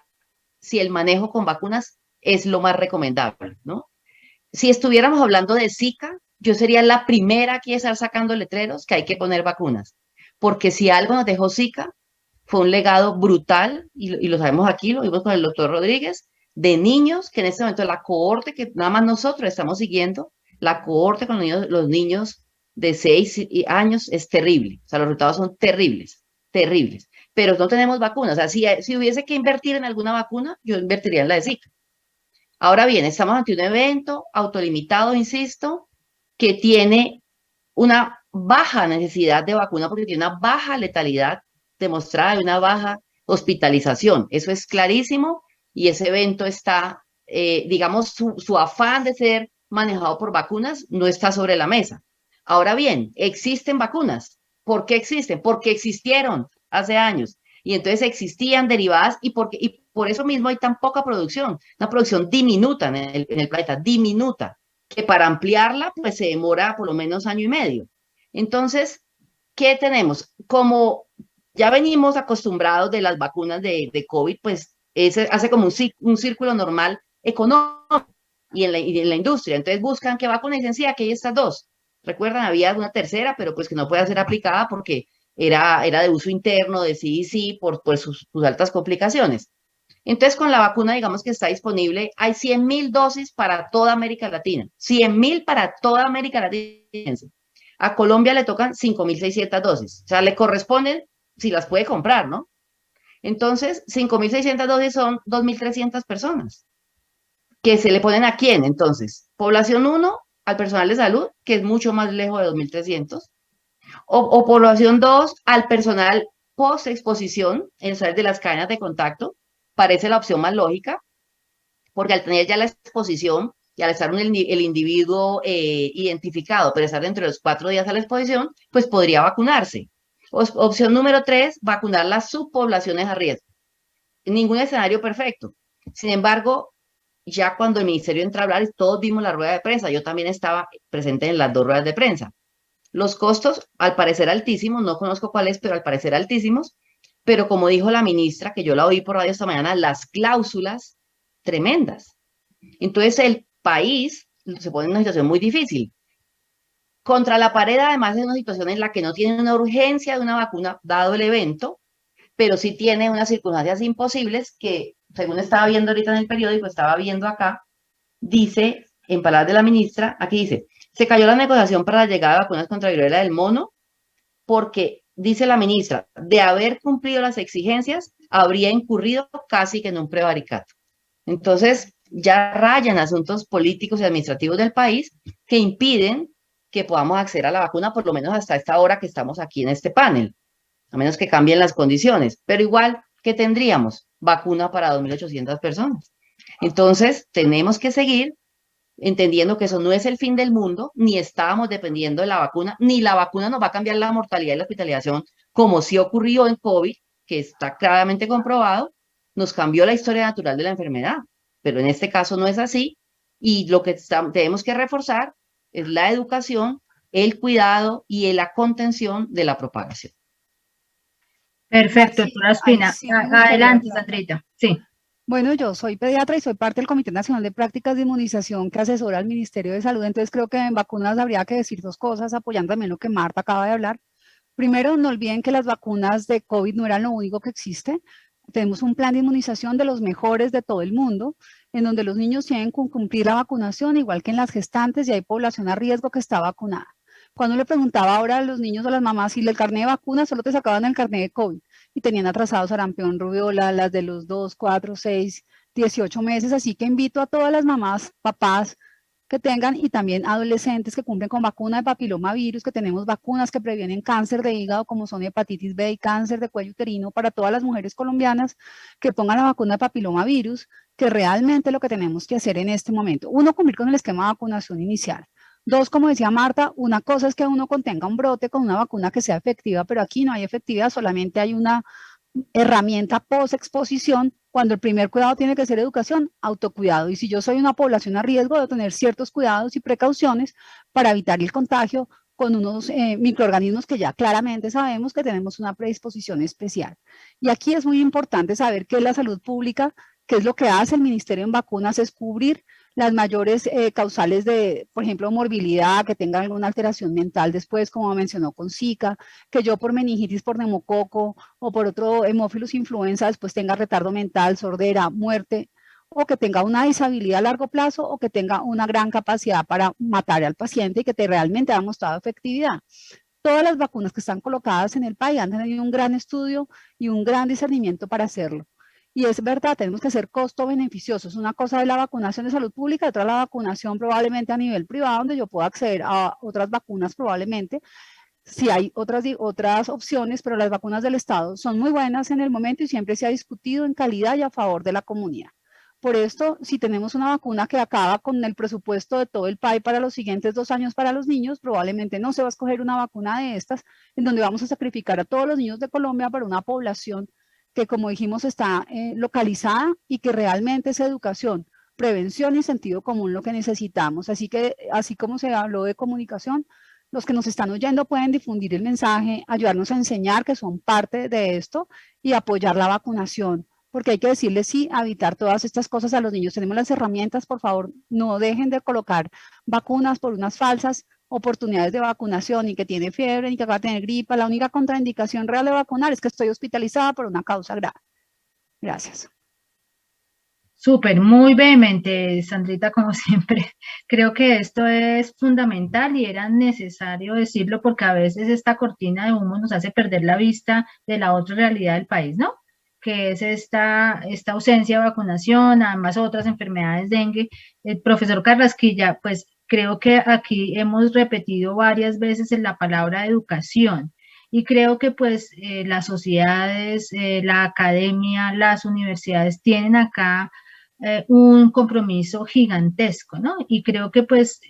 si el manejo con vacunas es lo más recomendable, ¿no? Si estuviéramos hablando de Zika, yo sería la primera aquí a estar sacando letreros que hay que poner vacunas, porque si algo nos dejó Zika, fue un legado brutal, y lo sabemos aquí, lo vimos con el doctor Rodríguez, de niños que en este momento la cohorte que nada más nosotros estamos siguiendo, la cohorte con los niños de 6 años es terrible, o sea, los resultados son terribles, terribles, pero no tenemos vacunas, o sea, si hubiese que invertir en alguna vacuna, yo invertiría en la de Zika. Ahora bien, estamos ante un evento autolimitado, insisto, que tiene una baja necesidad de vacuna porque tiene una baja letalidad demostrada y una baja hospitalización. Eso es clarísimo y ese evento está, digamos, su afán de ser manejado por vacunas no está sobre la mesa. Ahora bien, existen vacunas. ¿Por qué existen? Porque existieron hace años. Y entonces existían derivadas y por eso mismo hay tan poca producción, una producción diminuta en el planeta, diminuta, que para ampliarla pues se demora por lo menos año y medio. Entonces, ¿qué tenemos? Como ya venimos acostumbrados de las vacunas de COVID, pues hace como un círculo normal económico y en la industria. Entonces buscan qué vacuna y dicen, sí, aquí hay estas dos. Recuerdan, había una tercera, pero pues que no puede ser aplicada porque era de uso interno, de CDC, por sus altas complicaciones. Entonces, con la vacuna, digamos que está disponible, hay 100.000 dosis para toda América Latina. 100.000 para toda América Latina. A Colombia le tocan 5.600 dosis. O sea, le corresponden si las puede comprar, ¿no? Entonces, 5.600 dosis son 2.300 personas. ¿Que se le ponen a quién? Entonces, población 1, al personal de salud, que es mucho más lejos de 2.300. O población 2, al personal post-exposición, en de las cadenas de contacto, parece la opción más lógica, porque al tener ya la exposición y al estar el individuo identificado, pero estar dentro de los 4 días a la exposición, pues podría vacunarse. Opción número 3, vacunar las subpoblaciones a riesgo. Ningún escenario perfecto. Sin embargo, ya cuando el ministerio entra a hablar, todos vimos la rueda de prensa, yo también estaba presente en las 2 ruedas de prensa. Los costos, al parecer altísimos, no conozco cuáles, pero al parecer altísimos, pero como dijo la ministra, que yo la oí por radio esta mañana, las cláusulas tremendas. Entonces el país se pone en una situación muy difícil. Contra la pared, además, es una situación en la que no tiene una urgencia de una vacuna, dado el evento, pero sí tiene unas circunstancias imposibles que, según estaba viendo ahorita en el periódico, estaba viendo acá, dice, en palabras de la ministra, aquí dice, se cayó la negociación para la llegada de vacunas contra viruela del mono porque, dice la ministra, de haber cumplido las exigencias, habría incurrido casi que en un prevaricato. Entonces, ya rayan asuntos políticos y administrativos del país que impiden que podamos acceder a la vacuna, por lo menos hasta esta hora que estamos aquí en este panel, a menos que cambien las condiciones. Pero igual, ¿qué tendríamos? Vacuna para 2.800 personas. Entonces, tenemos que seguir entendiendo que eso no es el fin del mundo, ni estábamos dependiendo de la vacuna, ni la vacuna nos va a cambiar la mortalidad y la hospitalización, como sí ocurrió en COVID, que está claramente comprobado, nos cambió la historia natural de la enfermedad, pero en este caso no es así, y lo que tenemos que reforzar es la educación, el cuidado y la contención de la propagación. Perfecto, Sí, doctora ahí Ospina. sí me gustaría Adelante, hablar. Sandrita. Sí. Bueno, yo soy pediatra y soy parte del Comité Nacional de Prácticas de Inmunización que asesora al Ministerio de Salud, entonces creo que en vacunas habría que decir dos cosas, apoyando también lo que Marta acaba de hablar. Primero, no olviden que las vacunas de COVID no eran lo único que existe. Tenemos un plan de inmunización de los mejores de todo el mundo, en donde los niños tienen que cumplir la vacunación, igual que en las gestantes, y hay población a riesgo que está vacunada. Cuando le preguntaba ahora a los niños o a las mamás si el carnet de vacuna, solo te sacaban el carnet de COVID y tenían atrasados sarampión, rubiola, las de los 2, 4, 6, 18 meses. Así que invito a todas las mamás, papás que tengan y también adolescentes que cumplen con vacuna de papilomavirus, que tenemos vacunas que previenen cáncer de hígado, como son hepatitis B y cáncer de cuello uterino, para todas las mujeres colombianas que pongan la vacuna de papilomavirus, que realmente lo que tenemos que hacer en este momento, uno, cumplir con el esquema de vacunación inicial. Dos, como decía Marta, una cosa es que uno contenga un brote con una vacuna que sea efectiva, pero aquí no hay efectividad, solamente hay una herramienta post-exposición, cuando el primer cuidado tiene que ser educación, autocuidado. Y si yo soy una población a riesgo, debo tener ciertos cuidados y precauciones para evitar el contagio con unos microorganismos que ya claramente sabemos que tenemos una predisposición especial. Y aquí es muy importante saber qué es la salud pública, qué es lo que hace el Ministerio en vacunas, es cubrir las mayores causales de, por ejemplo, morbilidad, que tengan alguna alteración mental después, como mencionó con Zika, que yo por meningitis, por neumococo o por otro hemófilus influenza después tenga retardo mental, sordera, muerte, o que tenga una disabilidad a largo plazo o que tenga una gran capacidad para matar al paciente y que realmente ha mostrado efectividad. Todas las vacunas que están colocadas en el país han tenido un gran estudio y un gran discernimiento para hacerlo. Y es verdad, tenemos que ser costo beneficiosos. Una cosa es la vacunación de salud pública, otra la vacunación probablemente a nivel privado, donde yo pueda acceder a otras vacunas probablemente. Sí hay otras opciones, pero las vacunas del Estado son muy buenas en el momento y siempre se ha discutido en calidad y a favor de la comunidad. Por esto, si tenemos una vacuna que acaba con el presupuesto de todo el país para los siguientes 2 años para los niños, probablemente no se va a escoger una vacuna de estas, en donde vamos a sacrificar a todos los niños de Colombia para una población que, como dijimos, está localizada y que realmente es educación, prevención y sentido común lo que necesitamos. Así que, así como se habló de comunicación, los que nos están oyendo pueden difundir el mensaje, ayudarnos a enseñar que son parte de esto y apoyar la vacunación, porque hay que decirles sí a evitar todas estas cosas a los niños. Tenemos las herramientas, por favor, no dejen de colocar vacunas por unas falsas oportunidades de vacunación, ni que tiene fiebre, ni que acaba de tener gripa. La única contraindicación real de vacunar es que estoy hospitalizada por una causa grave. Gracias. Súper, muy vehemente, Sandrita, como siempre. Creo que esto es fundamental y era necesario decirlo porque a veces esta cortina de humo nos hace perder la vista de la otra realidad del país, ¿no? Que es esta ausencia de vacunación, además otras enfermedades dengue. El profesor Carrasquilla, pues creo que aquí hemos repetido varias veces en la palabra educación. Y creo que pues las sociedades, la academia, las universidades tienen acá un compromiso gigantesco, ¿no? Y creo que pues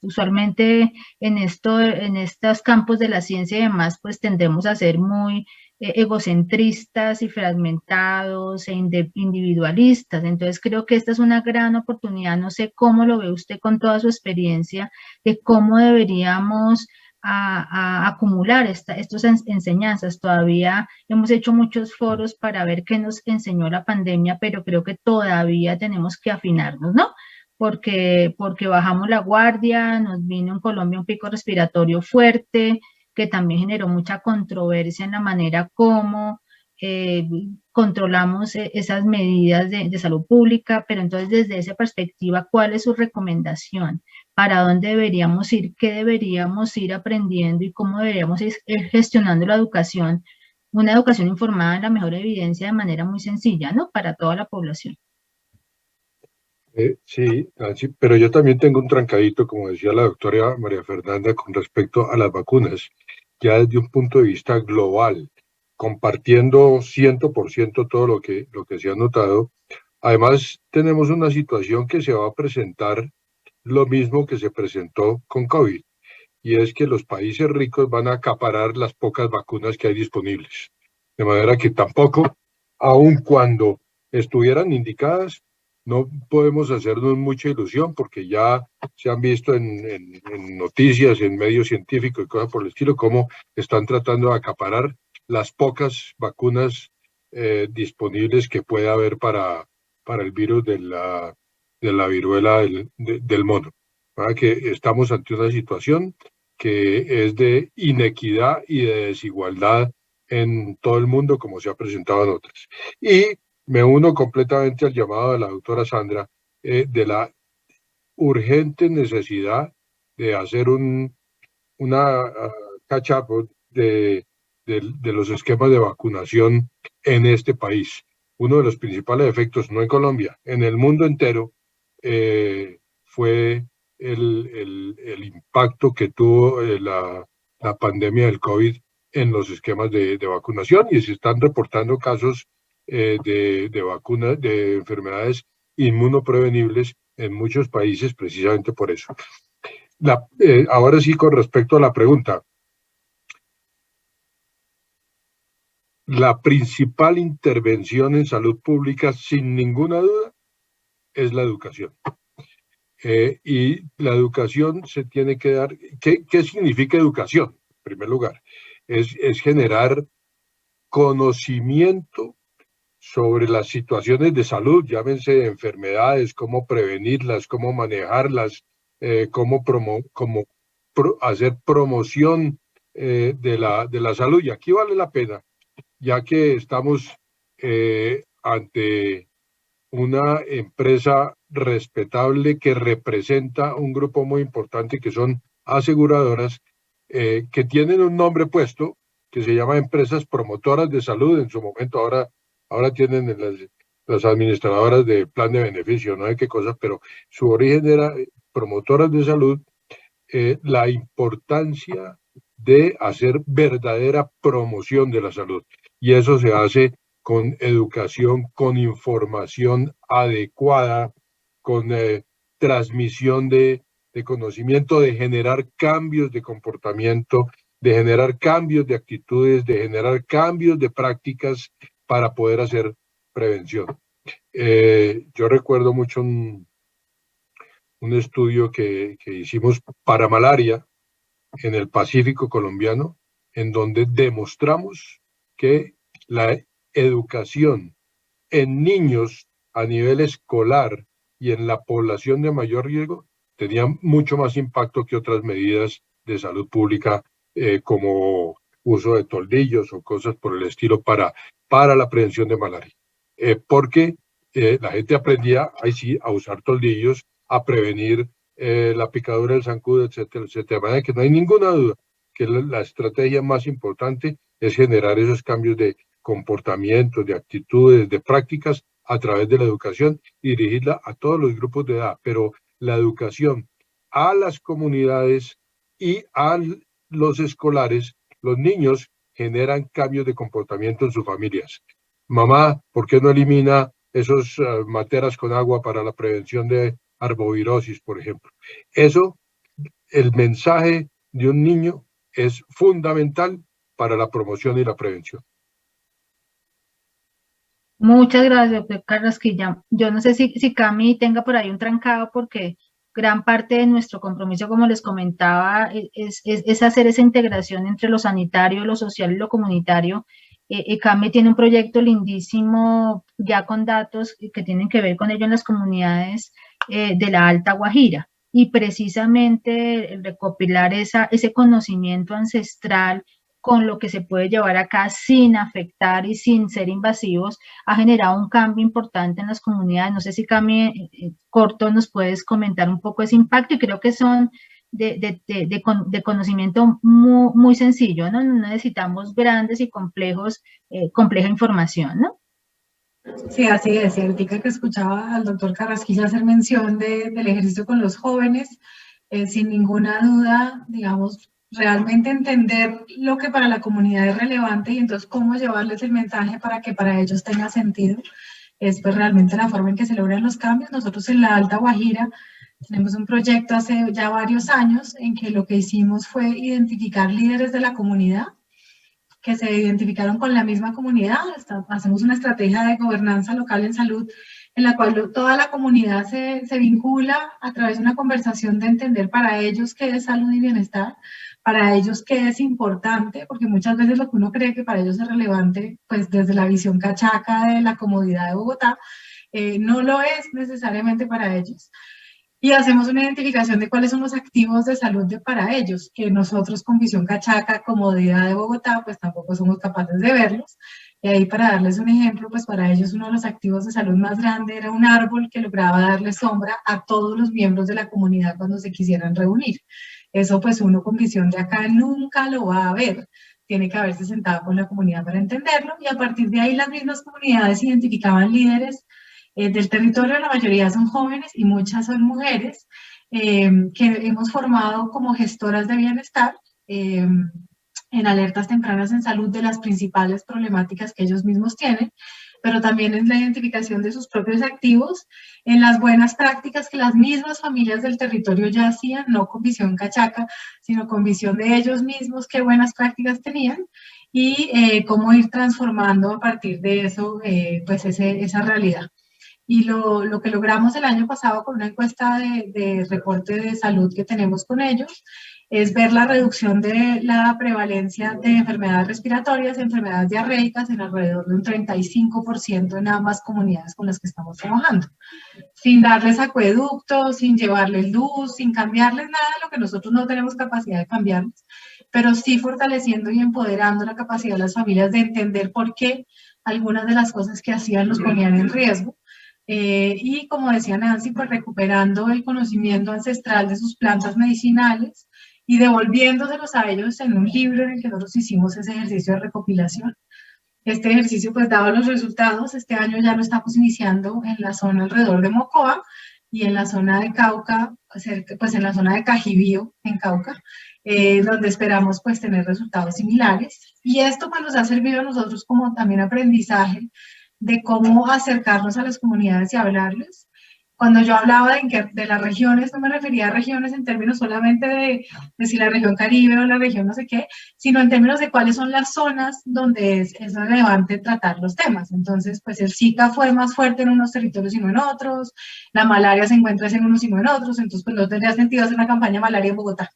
usualmente en estos campos de la ciencia y demás, pues tendemos a ser muy egocentristas y fragmentados e individualistas. Entonces creo que esta es una gran oportunidad, no sé cómo lo ve usted con toda su experiencia, de cómo deberíamos a acumular estas enseñanzas. Todavía hemos hecho muchos foros para ver qué nos enseñó la pandemia, pero creo que todavía tenemos que afinarnos, ¿no? Porque bajamos la guardia, nos vino en Colombia un pico respiratorio fuerte, que también generó mucha controversia en la manera como controlamos esas medidas de salud pública, pero entonces desde esa perspectiva, ¿cuál es su recomendación? ¿Para dónde deberíamos ir? ¿Qué deberíamos ir aprendiendo? ¿Y cómo deberíamos ir gestionando la educación? Una educación informada en la mejor evidencia de manera muy sencilla, ¿no? Para toda la población. Sí, Nancy, pero yo también tengo un trancadito, como decía la doctora María Fernanda, con respecto a las vacunas, ya desde un punto de vista global, compartiendo 100% todo lo que se ha notado. Además, tenemos una situación que se va a presentar lo mismo que se presentó con COVID, y es que los países ricos van a acaparar las pocas vacunas que hay disponibles. De manera que tampoco, aun cuando estuvieran indicadas, no podemos hacernos mucha ilusión, porque ya se han visto en noticias, en medios científicos y cosas por el estilo, cómo están tratando de acaparar las pocas vacunas disponibles que pueda haber para el virus de la viruela del mono. ¿Verdad? Que estamos ante una situación que es de inequidad y de desigualdad en todo el mundo, como se ha presentado en otras. Y me uno completamente al llamado de la doctora Sandra de la urgente necesidad de hacer una catch-up de los esquemas de vacunación en este país. Uno de los principales efectos, no en Colombia, en el mundo entero, fue el impacto que tuvo la pandemia del COVID en los esquemas de vacunación, y se están reportando casos de vacunas, de enfermedades inmunoprevenibles en muchos países precisamente por eso. Ahora sí, con respecto a la pregunta, la principal intervención en salud pública, sin ninguna duda, es la educación. Y la educación se tiene que dar. ¿Qué significa educación? En primer lugar, es generar conocimiento sobre las situaciones de salud, llámense enfermedades, cómo prevenirlas, cómo manejarlas, cómo hacer promoción de la salud. Y aquí vale la pena, ya que estamos ante una empresa respetable que representa un grupo muy importante que son aseguradoras, que tienen un nombre puesto que se llama empresas promotoras de salud. En su momento ahora tienen las administradoras de plan de beneficio, no sé qué cosas, pero su origen era promotoras de salud. La importancia de hacer verdadera promoción de la salud, y eso se hace con educación, con información adecuada, con transmisión de conocimiento, de generar cambios de comportamiento, de generar cambios de actitudes, de generar cambios de prácticas para poder hacer prevención. Yo recuerdo mucho un estudio que hicimos para malaria en el Pacífico colombiano, en donde demostramos que la educación en niños a nivel escolar y en la población de mayor riesgo tenía mucho más impacto que otras medidas de salud pública, como uso de toldillos o cosas por el estilo para la prevención de malaria. Porque la gente aprendía, ahí sí, a usar toldillos, a prevenir la picadura del zancudo, etcétera, etcétera. De manera que no hay ninguna duda que la estrategia más importante es generar esos cambios de comportamientos, de actitudes, de prácticas a través de la educación, y dirigirla a todos los grupos de edad, pero la educación a las comunidades y a los escolares. Los niños generan cambios de comportamiento en sus familias. Mamá, ¿por qué no elimina esos materas con agua para la prevención de arbovirosis, por ejemplo? Eso, el mensaje de un niño es fundamental para la promoción y la prevención. Muchas gracias, doctor Carrasquilla. Yo no sé si Cami tenga por ahí un trancado, porque gran parte de nuestro compromiso, como les comentaba, es hacer esa integración entre lo sanitario, lo social y lo comunitario. Cami tiene un proyecto lindísimo ya con datos que tienen que ver con ello en las comunidades de la Alta Guajira, y precisamente el recopilar ese conocimiento ancestral con lo que se puede llevar acá sin afectar y sin ser invasivos, ha generado un cambio importante en las comunidades. No sé si, Cami, corto, nos puedes comentar un poco ese impacto, y creo que son de conocimiento muy, muy sencillo, ¿no? No necesitamos grandes y compleja información, ¿no? Sí, así es. Y ahorita que escuchaba al doctor Carrasquilla hacer mención del ejercicio con los jóvenes, sin ninguna duda, digamos, realmente entender lo que para la comunidad es relevante, y entonces cómo llevarles el mensaje para que para ellos tenga sentido, es pues realmente la forma en que se logran los cambios. Nosotros en la Alta Guajira Tenemos un proyecto hace ya varios años en que lo que hicimos fue identificar líderes de la comunidad que se identificaron con la misma comunidad. Hacemos una estrategia de gobernanza local en salud en la cual toda la comunidad se vincula a través de una conversación de entender para ellos qué es salud y bienestar, para ellos qué es importante, porque muchas veces lo que uno cree que para ellos es relevante, pues desde la visión cachaca de la comodidad de Bogotá, no lo es necesariamente para ellos. Y hacemos una identificación de cuáles son los activos de salud para ellos, que nosotros con visión cachaca, comodidad de Bogotá, pues tampoco somos capaces de verlos. Y ahí para darles un ejemplo, pues para ellos uno de los activos de salud más grande era un árbol que lograba darle sombra a todos los miembros de la comunidad cuando se quisieran reunir. Eso pues uno con visión de acá nunca lo va a ver. Tiene que haberse sentado con la comunidad para entenderlo y a partir de ahí las mismas comunidades identificaban líderes del territorio. La mayoría son jóvenes y muchas son mujeres que hemos formado como gestoras de bienestar en alertas tempranas en salud de las principales problemáticas que ellos mismos tienen, pero también en la identificación de sus propios activos, en las buenas prácticas que las mismas familias del territorio ya hacían, no con visión cachaca, sino con visión de ellos mismos, qué buenas prácticas tenían, y cómo ir transformando a partir de eso, pues esa realidad. Y lo que logramos el año pasado con una encuesta de reporte de salud que tenemos con ellos es ver la reducción de la prevalencia de enfermedades respiratorias, enfermedades diarreicas en alrededor de un 35% en ambas comunidades con las que estamos trabajando. Sin darles acueductos, sin llevarles luz, sin cambiarles nada de lo que nosotros no tenemos capacidad de cambiarles, pero sí fortaleciendo y empoderando la capacidad de las familias de entender por qué algunas de las cosas que hacían los ponían en riesgo. Y como decía Nancy, pues recuperando el conocimiento ancestral de sus plantas medicinales y devolviéndoselos a ellos en un libro en el que nosotros hicimos ese ejercicio de recopilación. Este ejercicio pues daba los resultados. Este año ya lo estamos iniciando en la zona alrededor de Mocoa y en la zona de Cauca, pues en la zona de Cajibío, en Cauca, donde esperamos pues tener resultados similares. Y esto pues nos ha servido a nosotros como también aprendizaje de cómo acercarnos a las comunidades y hablarles. Cuando yo hablaba de las regiones, no me refería a regiones en términos solamente de si la región Caribe o la región no sé qué, sino en términos de cuáles son las zonas donde es relevante tratar los temas. Entonces, pues el Zika fue más fuerte en unos territorios y no en otros, la malaria se encuentra en unos y no en otros, entonces pues no tendría sentido hacer una campaña de malaria en Bogotá.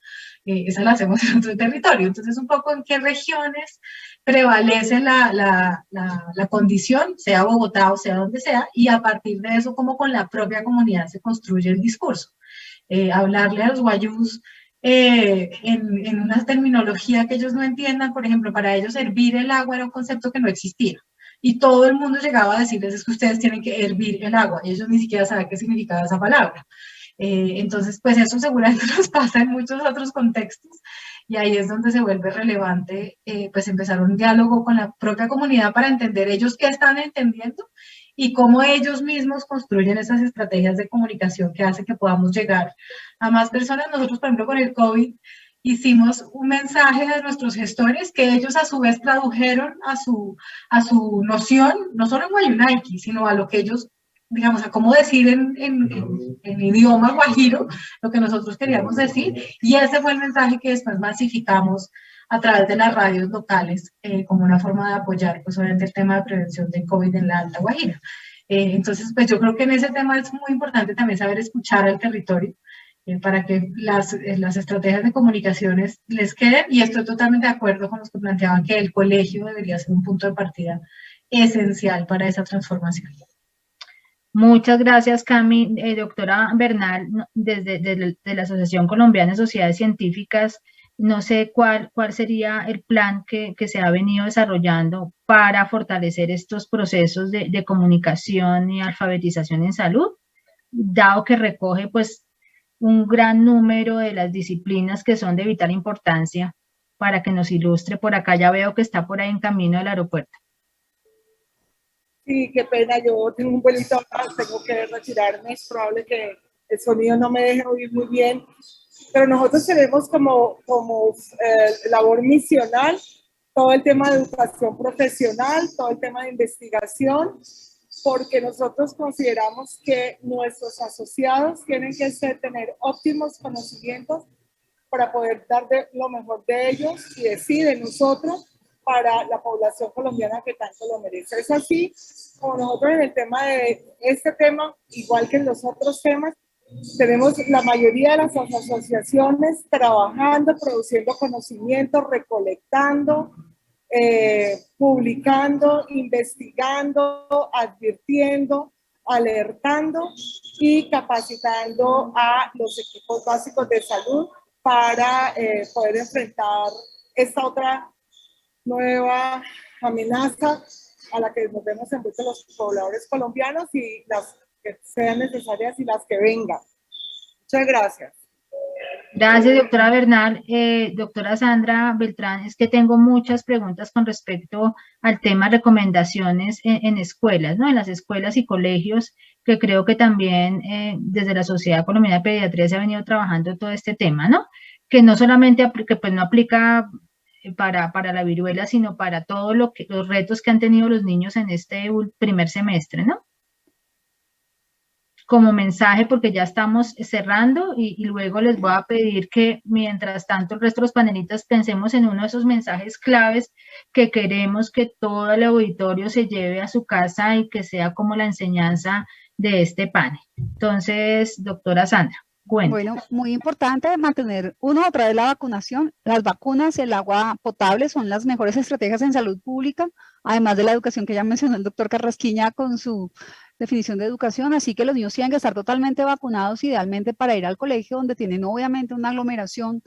Esa la hacemos en otro territorio. Entonces, un poco en qué regiones prevalece la condición, sea Bogotá o sea donde sea, y a partir de eso, como con la propia comunidad se construye el discurso. Hablarle a los guayús en una terminología que ellos no entiendan. Por ejemplo, para ellos hervir el agua era un concepto que no existía. Y todo el mundo llegaba a decirles es que ustedes tienen que hervir el agua, y ellos ni siquiera saben qué significaba esa palabra. Entonces, pues eso seguramente nos pasa en muchos otros contextos, y ahí es donde se vuelve relevante pues empezar un diálogo con la propia comunidad para entender ellos qué están entendiendo y cómo ellos mismos construyen esas estrategias de comunicación que hace que podamos llegar a más personas. Nosotros, por ejemplo, con el COVID hicimos un mensaje de nuestros gestores que ellos a su vez tradujeron a su noción, no solo en Guayunaiki, sino a lo que ellos, digamos, a cómo decir en idioma guajiro lo que nosotros queríamos decir, y ese fue el mensaje que después masificamos a través de las radios locales como una forma de apoyar, pues obviamente el tema de prevención del COVID en la Alta Guajira. Entonces, pues yo creo que en ese tema es muy importante también saber escuchar al territorio para que las estrategias de comunicaciones les queden, y estoy totalmente de acuerdo con los que planteaban que el colegio debería ser un punto de partida esencial para esa transformación. Muchas gracias, Cami. Doctora Bernal, desde la Asociación Colombiana de Sociedades Científicas, no sé cuál sería el plan que se ha venido desarrollando para fortalecer estos procesos de comunicación y alfabetización en salud, dado que recoge pues un gran número de las disciplinas que son de vital importancia, para que nos ilustre. Por acá ya veo que está por ahí en camino del aeropuerto. Sí, qué pena, yo tengo un vuelito acá, tengo que retirarme, es probable que el sonido no me deje oír muy bien, pero nosotros tenemos como labor misional todo el tema de educación profesional, todo el tema de investigación, porque nosotros consideramos que nuestros asociados tienen que tener óptimos conocimientos para poder dar lo mejor de ellos y de nosotros para la población colombiana que tanto lo merece. Es así como nosotros en el tema de este tema, igual que en los otros temas, tenemos la mayoría de las asociaciones trabajando, produciendo conocimiento, recolectando, publicando, investigando, advirtiendo, alertando y capacitando a los equipos básicos de salud para poder enfrentar esta otra nueva amenaza a la que nos vemos envueltos los pobladores colombianos y las que sean necesarias y las que vengan. Muchas gracias. Gracias, doctora Bernal. Doctora Sandra Beltrán, es que tengo muchas preguntas con respecto al tema recomendaciones en escuelas, ¿no? En las escuelas y colegios, que creo que también desde la Sociedad Colombiana de Pediatría se ha venido trabajando todo este tema, ¿no? Que no solamente que pues no aplica para la viruela, sino para todos los retos que han tenido los niños en este primer semestre, ¿no? Como mensaje, porque ya estamos cerrando y luego les voy a pedir que mientras tanto el resto de los panelistas pensemos en uno de esos mensajes claves que queremos que todo el auditorio se lleve a su casa y que sea como la enseñanza de este panel. Entonces, doctora Sandra. Bueno, muy importante mantener otra vez la vacunación. Las vacunas, el agua potable son las mejores estrategias en salud pública, además de la educación que ya mencionó el doctor Carrasquiña con su definición de educación, así que los niños tienen que estar totalmente vacunados, idealmente para ir al colegio, donde tienen obviamente una aglomeración,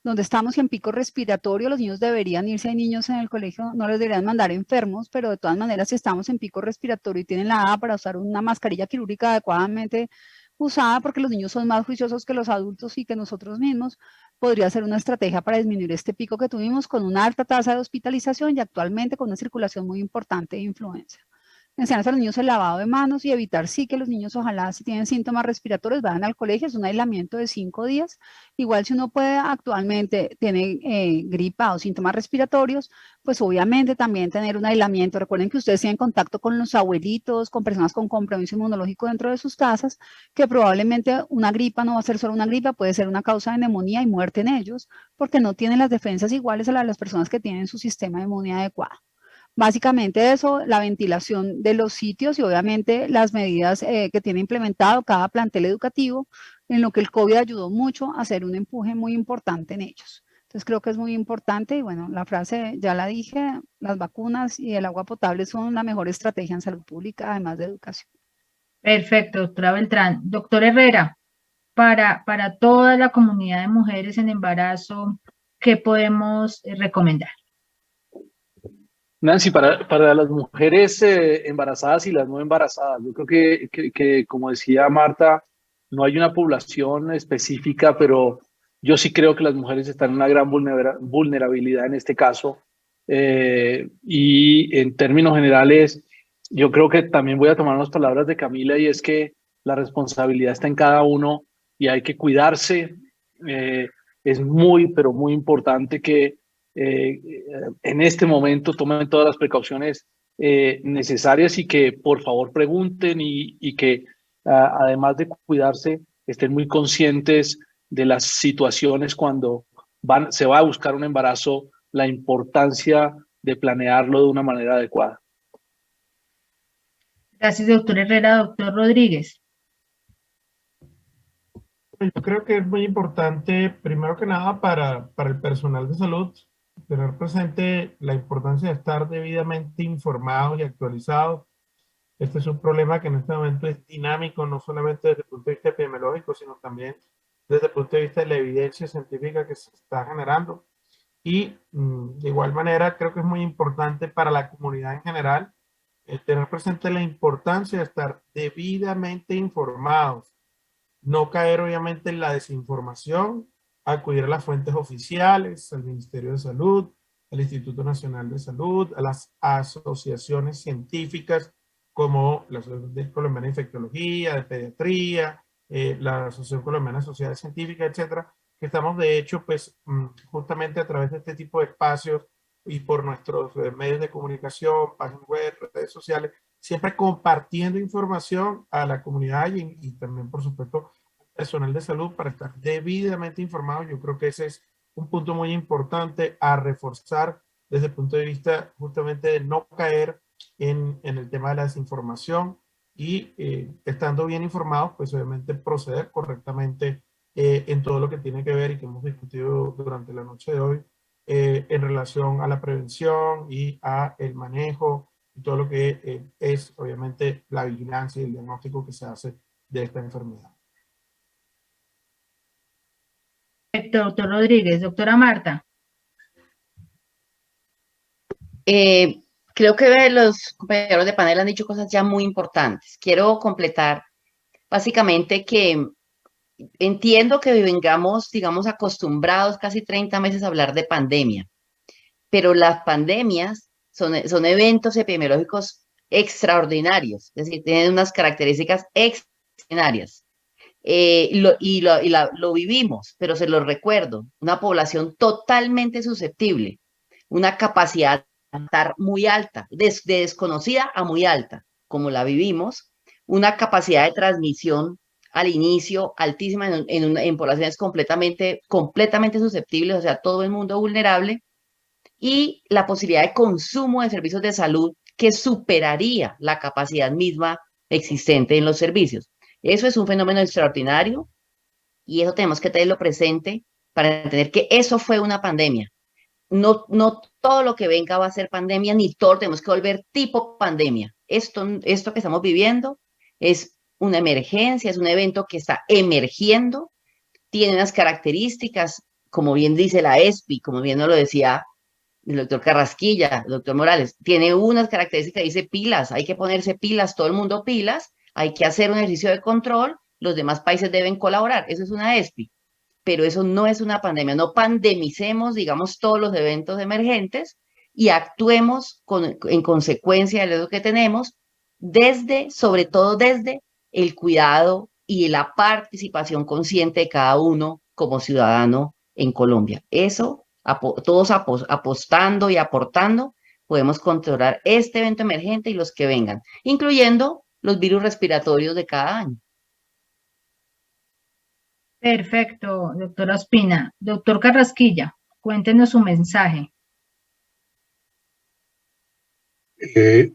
donde estamos en pico respiratorio. Los niños deberían irse, hay niños en el colegio, no les deberían mandar enfermos, pero de todas maneras, si estamos en pico respiratorio y tienen la edad para usar una mascarilla quirúrgica adecuadamente usada, porque los niños son más juiciosos que los adultos y que nosotros mismos, podría ser una estrategia para disminuir este pico que tuvimos con una alta tasa de hospitalización y actualmente con una circulación muy importante de influenza. Enseñar a los niños el lavado de manos y evitar sí que los niños, ojalá si tienen síntomas respiratorios, vayan al colegio. Es un aislamiento de 5 días. Igual si uno puede actualmente, tiene gripa o síntomas respiratorios, pues obviamente también tener un aislamiento. Recuerden que ustedes tienen contacto con los abuelitos, con personas con compromiso inmunológico dentro de sus casas, que probablemente una gripa no va a ser solo una gripa, puede ser una causa de neumonía y muerte en ellos, porque no tienen las defensas iguales a las personas que tienen su sistema de inmunidad adecuado. Básicamente eso, la ventilación de los sitios y obviamente las medidas que tiene implementado cada plantel educativo, en lo que el COVID ayudó mucho a hacer un empuje muy importante en ellos. Entonces creo que es muy importante y bueno, la frase ya la dije, las vacunas y el agua potable son la mejor estrategia en salud pública, además de educación. Perfecto, doctora Beltrán. Doctor Herrera, para toda la comunidad de mujeres en embarazo, ¿qué podemos recomendar? Nancy, para las mujeres embarazadas y las no embarazadas, yo creo que, como decía Marta, no hay una población específica, pero yo sí creo que las mujeres están en una gran vulnerabilidad en este caso. Y en términos generales, yo creo que también voy a tomar unas palabras de Camila, y es que la responsabilidad está en cada uno y hay que cuidarse. Es muy, pero muy importante que en este momento tomen todas las precauciones necesarias y que por favor pregunten y que además de cuidarse estén muy conscientes de las situaciones cuando se va a buscar un embarazo, la importancia de planearlo de una manera adecuada. Gracias, doctor Herrera. Doctor Rodríguez. Yo creo que es muy importante, primero que nada, para el personal de salud, tener presente la importancia de estar debidamente informados y actualizados. Este es un problema que en este momento es dinámico, no solamente desde el punto de vista epidemiológico, sino también desde el punto de vista de la evidencia científica que se está generando. Y de igual manera, creo que es muy importante para la comunidad en general tener presente la importancia de estar debidamente informados, no caer obviamente en la desinformación, acudir a las fuentes oficiales, al Ministerio de Salud, al Instituto Nacional de Salud, a las asociaciones científicas como la Asociación Colombiana de Infectología, de Pediatría, la Asociación Colombiana de Sociedades Científicas, etcétera, que estamos de hecho pues justamente a través de este tipo de espacios y por nuestros medios de comunicación, páginas web, redes sociales, siempre compartiendo información a la comunidad y también, por supuesto, personal de salud para estar debidamente informados. Yo creo que ese es un punto muy importante a reforzar desde el punto de vista justamente de no caer en el tema de la desinformación y estando bien informados, pues obviamente proceder correctamente en todo lo que tiene que ver y que hemos discutido durante la noche de hoy en relación a la prevención y a el manejo y todo lo que es obviamente la vigilancia y el diagnóstico que se hace de esta enfermedad. Doctor Rodríguez, doctora Marta. Creo que los compañeros de panel han dicho cosas ya muy importantes. Quiero completar básicamente que entiendo que vengamos, digamos, acostumbrados casi 30 meses a hablar de pandemia, pero las pandemias son eventos epidemiológicos extraordinarios, es decir, tienen unas características extraordinarias. Lo vivimos, pero se lo recuerdo, una población totalmente susceptible, una capacidad de estar muy alta, de desconocida a muy alta, como la vivimos, una capacidad de transmisión al inicio altísima en poblaciones completamente susceptibles, o sea, todo el mundo vulnerable, y la posibilidad de consumo de servicios de salud que superaría la capacidad misma existente en los servicios. Eso es un fenómeno extraordinario y eso tenemos que tenerlo presente para entender que eso fue una pandemia. No todo lo que venga va a ser pandemia, ni todo tenemos que volver tipo pandemia. Esto que estamos viviendo es una emergencia, es un evento que está emergiendo, tiene unas características, como bien dice la ESPI, como bien nos lo decía el doctor Carrasquilla, el doctor Morales, tiene unas características, dice pilas, hay que ponerse pilas, todo el mundo pilas, hay que hacer un ejercicio de control, los demás países deben colaborar, eso es una ESPI, pero eso no es una pandemia, no pandemicemos, digamos, todos los eventos emergentes y actuemos en consecuencia de lo que tenemos, sobre todo desde el cuidado y la participación consciente de cada uno como ciudadano en Colombia. Eso, todos apostando y aportando, podemos controlar este evento emergente y los que vengan, incluyendo los virus respiratorios de cada año. Perfecto, doctora Ospina. Doctor Carrasquilla, cuéntenos su mensaje.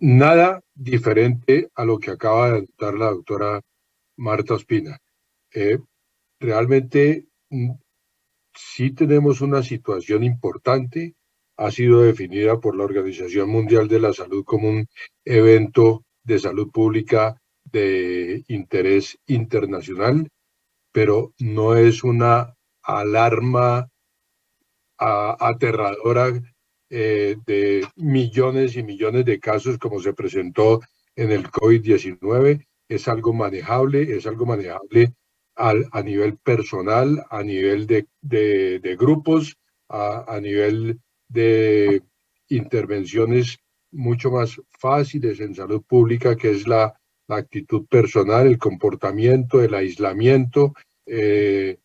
Nada diferente a lo que acaba de dar la doctora Marta Ospina. Realmente sí tenemos una situación importante, ha sido definida por la Organización Mundial de la Salud como un evento de salud pública de interés internacional, pero no es una alarma aterradora de millones y millones de casos como se presentó en el COVID-19. Es algo manejable a nivel personal, a nivel de grupos, a nivel de intervenciones mucho más fáciles en salud pública, que es la actitud personal, el comportamiento, el aislamiento, el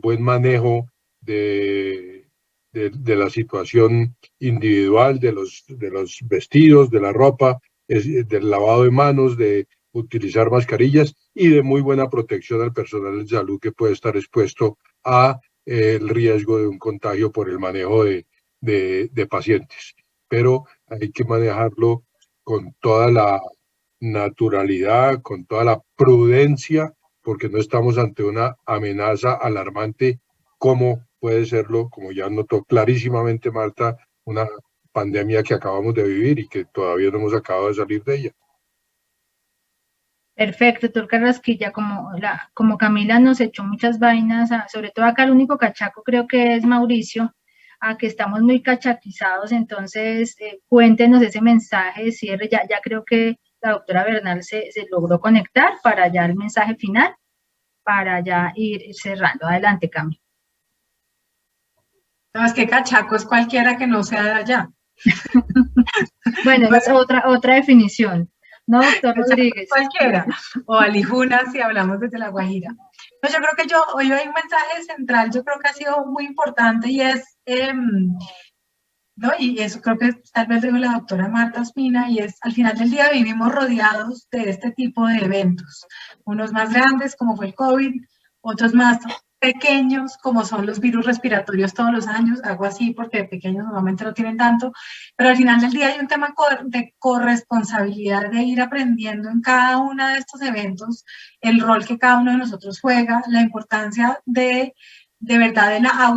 buen manejo de la situación individual, de los vestidos, de la ropa, del lavado de manos, de utilizar mascarillas y de muy buena protección al personal de salud que puede estar expuesto a el riesgo de un contagio por el manejo de pacientes. Pero hay que manejarlo con toda la naturalidad, con toda la prudencia, porque no estamos ante una amenaza alarmante como puede serlo, como ya notó clarísimamente Marta, una pandemia que acabamos de vivir y que todavía no hemos acabado de salir de ella. Perfecto, doctor Carrasquilla, como Camila nos echó muchas vainas, sobre todo acá el único cachaco creo que es Mauricio, a que estamos muy cachaquizados, entonces cuéntenos ese mensaje de cierre, ya creo que la doctora Bernal se logró conectar para ya el mensaje final, para ya ir cerrando. Adelante, Cami. No, es que cachaco es cualquiera que no sea de allá. Bueno, esa es otra definición. No, doctor Rodríguez. Cualquiera. O alijuna si hablamos desde La Guajira. No, yo creo que hoy hay un mensaje central, yo creo que ha sido muy importante y es ¿no? Y eso creo que tal vez lo dijo la doctora Marta Ospina, y es, al final del día vivimos rodeados de este tipo de eventos, unos más grandes como fue el COVID, otros más pequeños como son los virus respiratorios todos los años, hago así porque pequeños normalmente no tienen tanto, pero al final del día hay un tema de corresponsabilidad, de ir aprendiendo en cada uno de estos eventos el rol que cada uno de nosotros juega, la importancia de verdad de la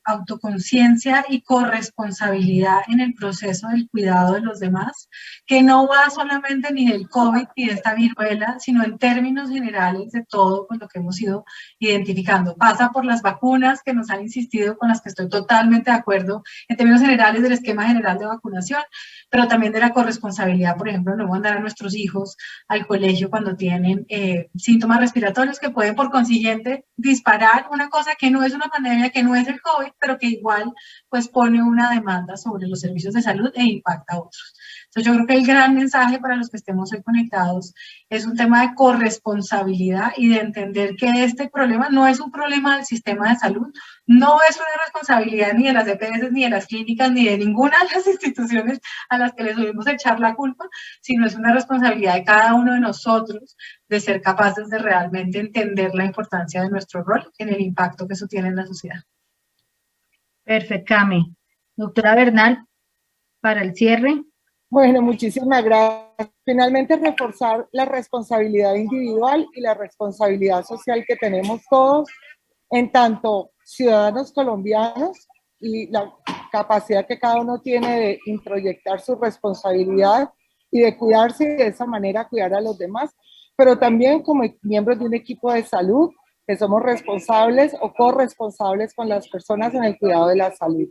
autoconciencia y corresponsabilidad en el proceso del cuidado de los demás, que no va solamente ni del COVID ni de esta viruela, sino en términos generales de todo con lo que hemos ido identificando. Pasa por las vacunas que nos han insistido, con las que estoy totalmente de acuerdo, en términos generales del esquema general de vacunación, pero también de la corresponsabilidad, por ejemplo, no mandar a nuestros hijos al colegio cuando tienen síntomas respiratorios que pueden, por consiguiente, disparar una cosa que no es una pandemia, que no es el COVID, pero que igual pues pone una demanda sobre los servicios de salud e impacta a otros. Entonces yo creo que el gran mensaje para los que estemos hoy conectados es un tema de corresponsabilidad y de entender que este problema no es un problema del sistema de salud, no es una responsabilidad ni de las EPS, ni de las clínicas, ni de ninguna de las instituciones a las que les debemos echar la culpa, sino es una responsabilidad de cada uno de nosotros de ser capaces de realmente entender la importancia de nuestro rol en el impacto que eso tiene en la sociedad. Perfecto, Cami. Doctora Bernal, para el cierre. Bueno, muchísimas gracias. Finalmente, reforzar la responsabilidad individual y la responsabilidad social que tenemos todos, en tanto ciudadanos colombianos, y la capacidad que cada uno tiene de introyectar su responsabilidad y de cuidarse y de esa manera cuidar a los demás, pero también como miembros de un equipo de salud, que somos responsables o corresponsables con las personas en el cuidado de la salud.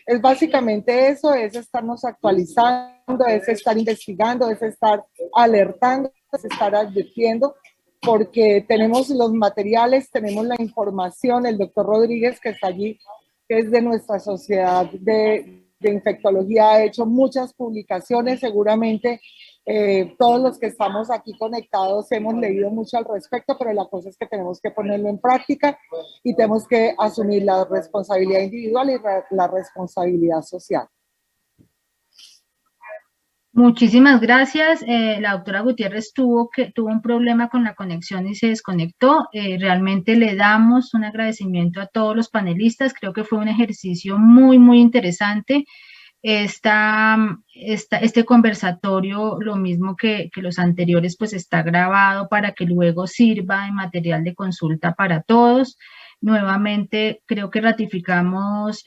Es básicamente eso, es estarnos actualizando, es estar investigando, es estar alertando, es estar advirtiendo, porque tenemos los materiales, tenemos la información. El doctor Rodríguez, que está allí, que es de nuestra sociedad de infectología, ha hecho muchas publicaciones. Seguramente todos los que estamos aquí conectados hemos leído mucho al respecto, pero la cosa es que tenemos que ponerlo en práctica y tenemos que asumir la responsabilidad individual y la responsabilidad social. Muchísimas gracias. La doctora Gutiérrez tuvo un problema con la conexión y se desconectó. Realmente le damos un agradecimiento a todos los panelistas. Creo que fue un ejercicio muy, muy interesante. Este conversatorio, lo mismo que los anteriores, pues está grabado para que luego sirva de material de consulta para todos. Nuevamente, creo que ratificamos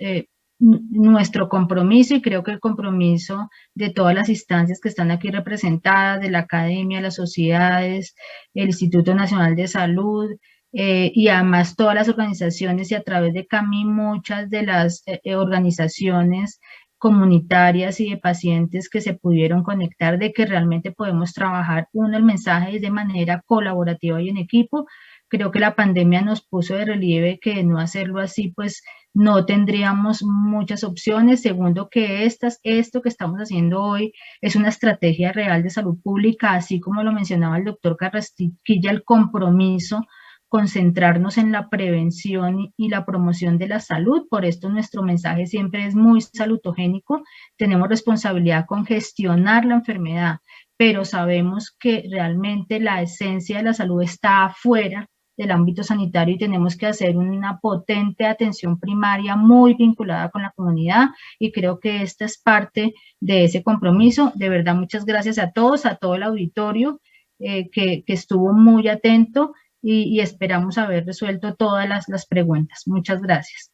nuestro compromiso, y creo que el compromiso de todas las instancias que están aquí representadas, de la academia, las sociedades, el Instituto Nacional de Salud, y además todas las organizaciones, y a través de CAMI muchas de las organizaciones comunitarias y de pacientes que se pudieron conectar, de que realmente podemos trabajar, el mensaje es de manera colaborativa y en equipo. Creo que la pandemia nos puso de relieve que de no hacerlo así, pues no tendríamos muchas opciones. Segundo, que esto que estamos haciendo hoy es una estrategia real de salud pública, así como lo mencionaba el doctor Carrasquilla, el compromiso, concentrarnos en la prevención y la promoción de la salud. Por esto nuestro mensaje siempre es muy salutogénico. Tenemos responsabilidad con gestionar la enfermedad, pero sabemos que realmente la esencia de la salud está afuera del ámbito sanitario y tenemos que hacer una potente atención primaria muy vinculada con la comunidad, y creo que esta es parte de ese compromiso. De verdad, muchas gracias a todos, a todo el auditorio que estuvo muy atento, y esperamos haber resuelto todas las preguntas. Muchas gracias.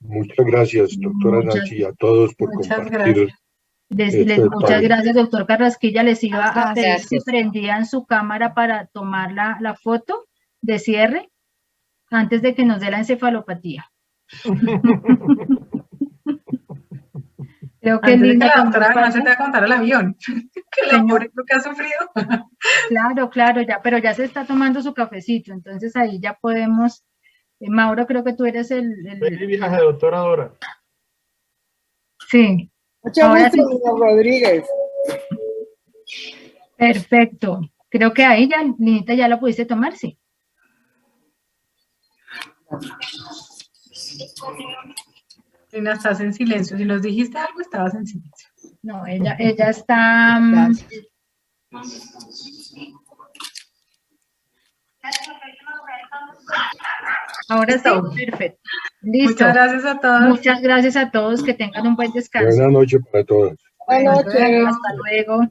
Muchas gracias, doctora Nancy, y a todos por compartir. Muchas gracias, doctor Carrasquilla. Les iba a pedir si prendían su cámara para tomar la foto de cierre antes de que nos dé la encefalopatía. Creo que Linda, la doctora además se te va a contar el avión, que la pobre lo que ha sufrido. Claro, pero ya se está tomando su cafecito, entonces ahí ya podemos. Mauro, creo que tú eres el viaje, doctora Dora. Sí. Muchas gracias, señor Rodríguez. Perfecto. Creo que ahí ya, Linita, ya lo pudiste tomar, sí. Lina, estás en silencio. Si nos dijiste algo, estabas en silencio. No, ella está... Ahora sí, perfecto. Listo. Muchas gracias a todos. Muchas gracias a todos, que tengan un buen descanso. Buenas noches para todos. Hasta luego.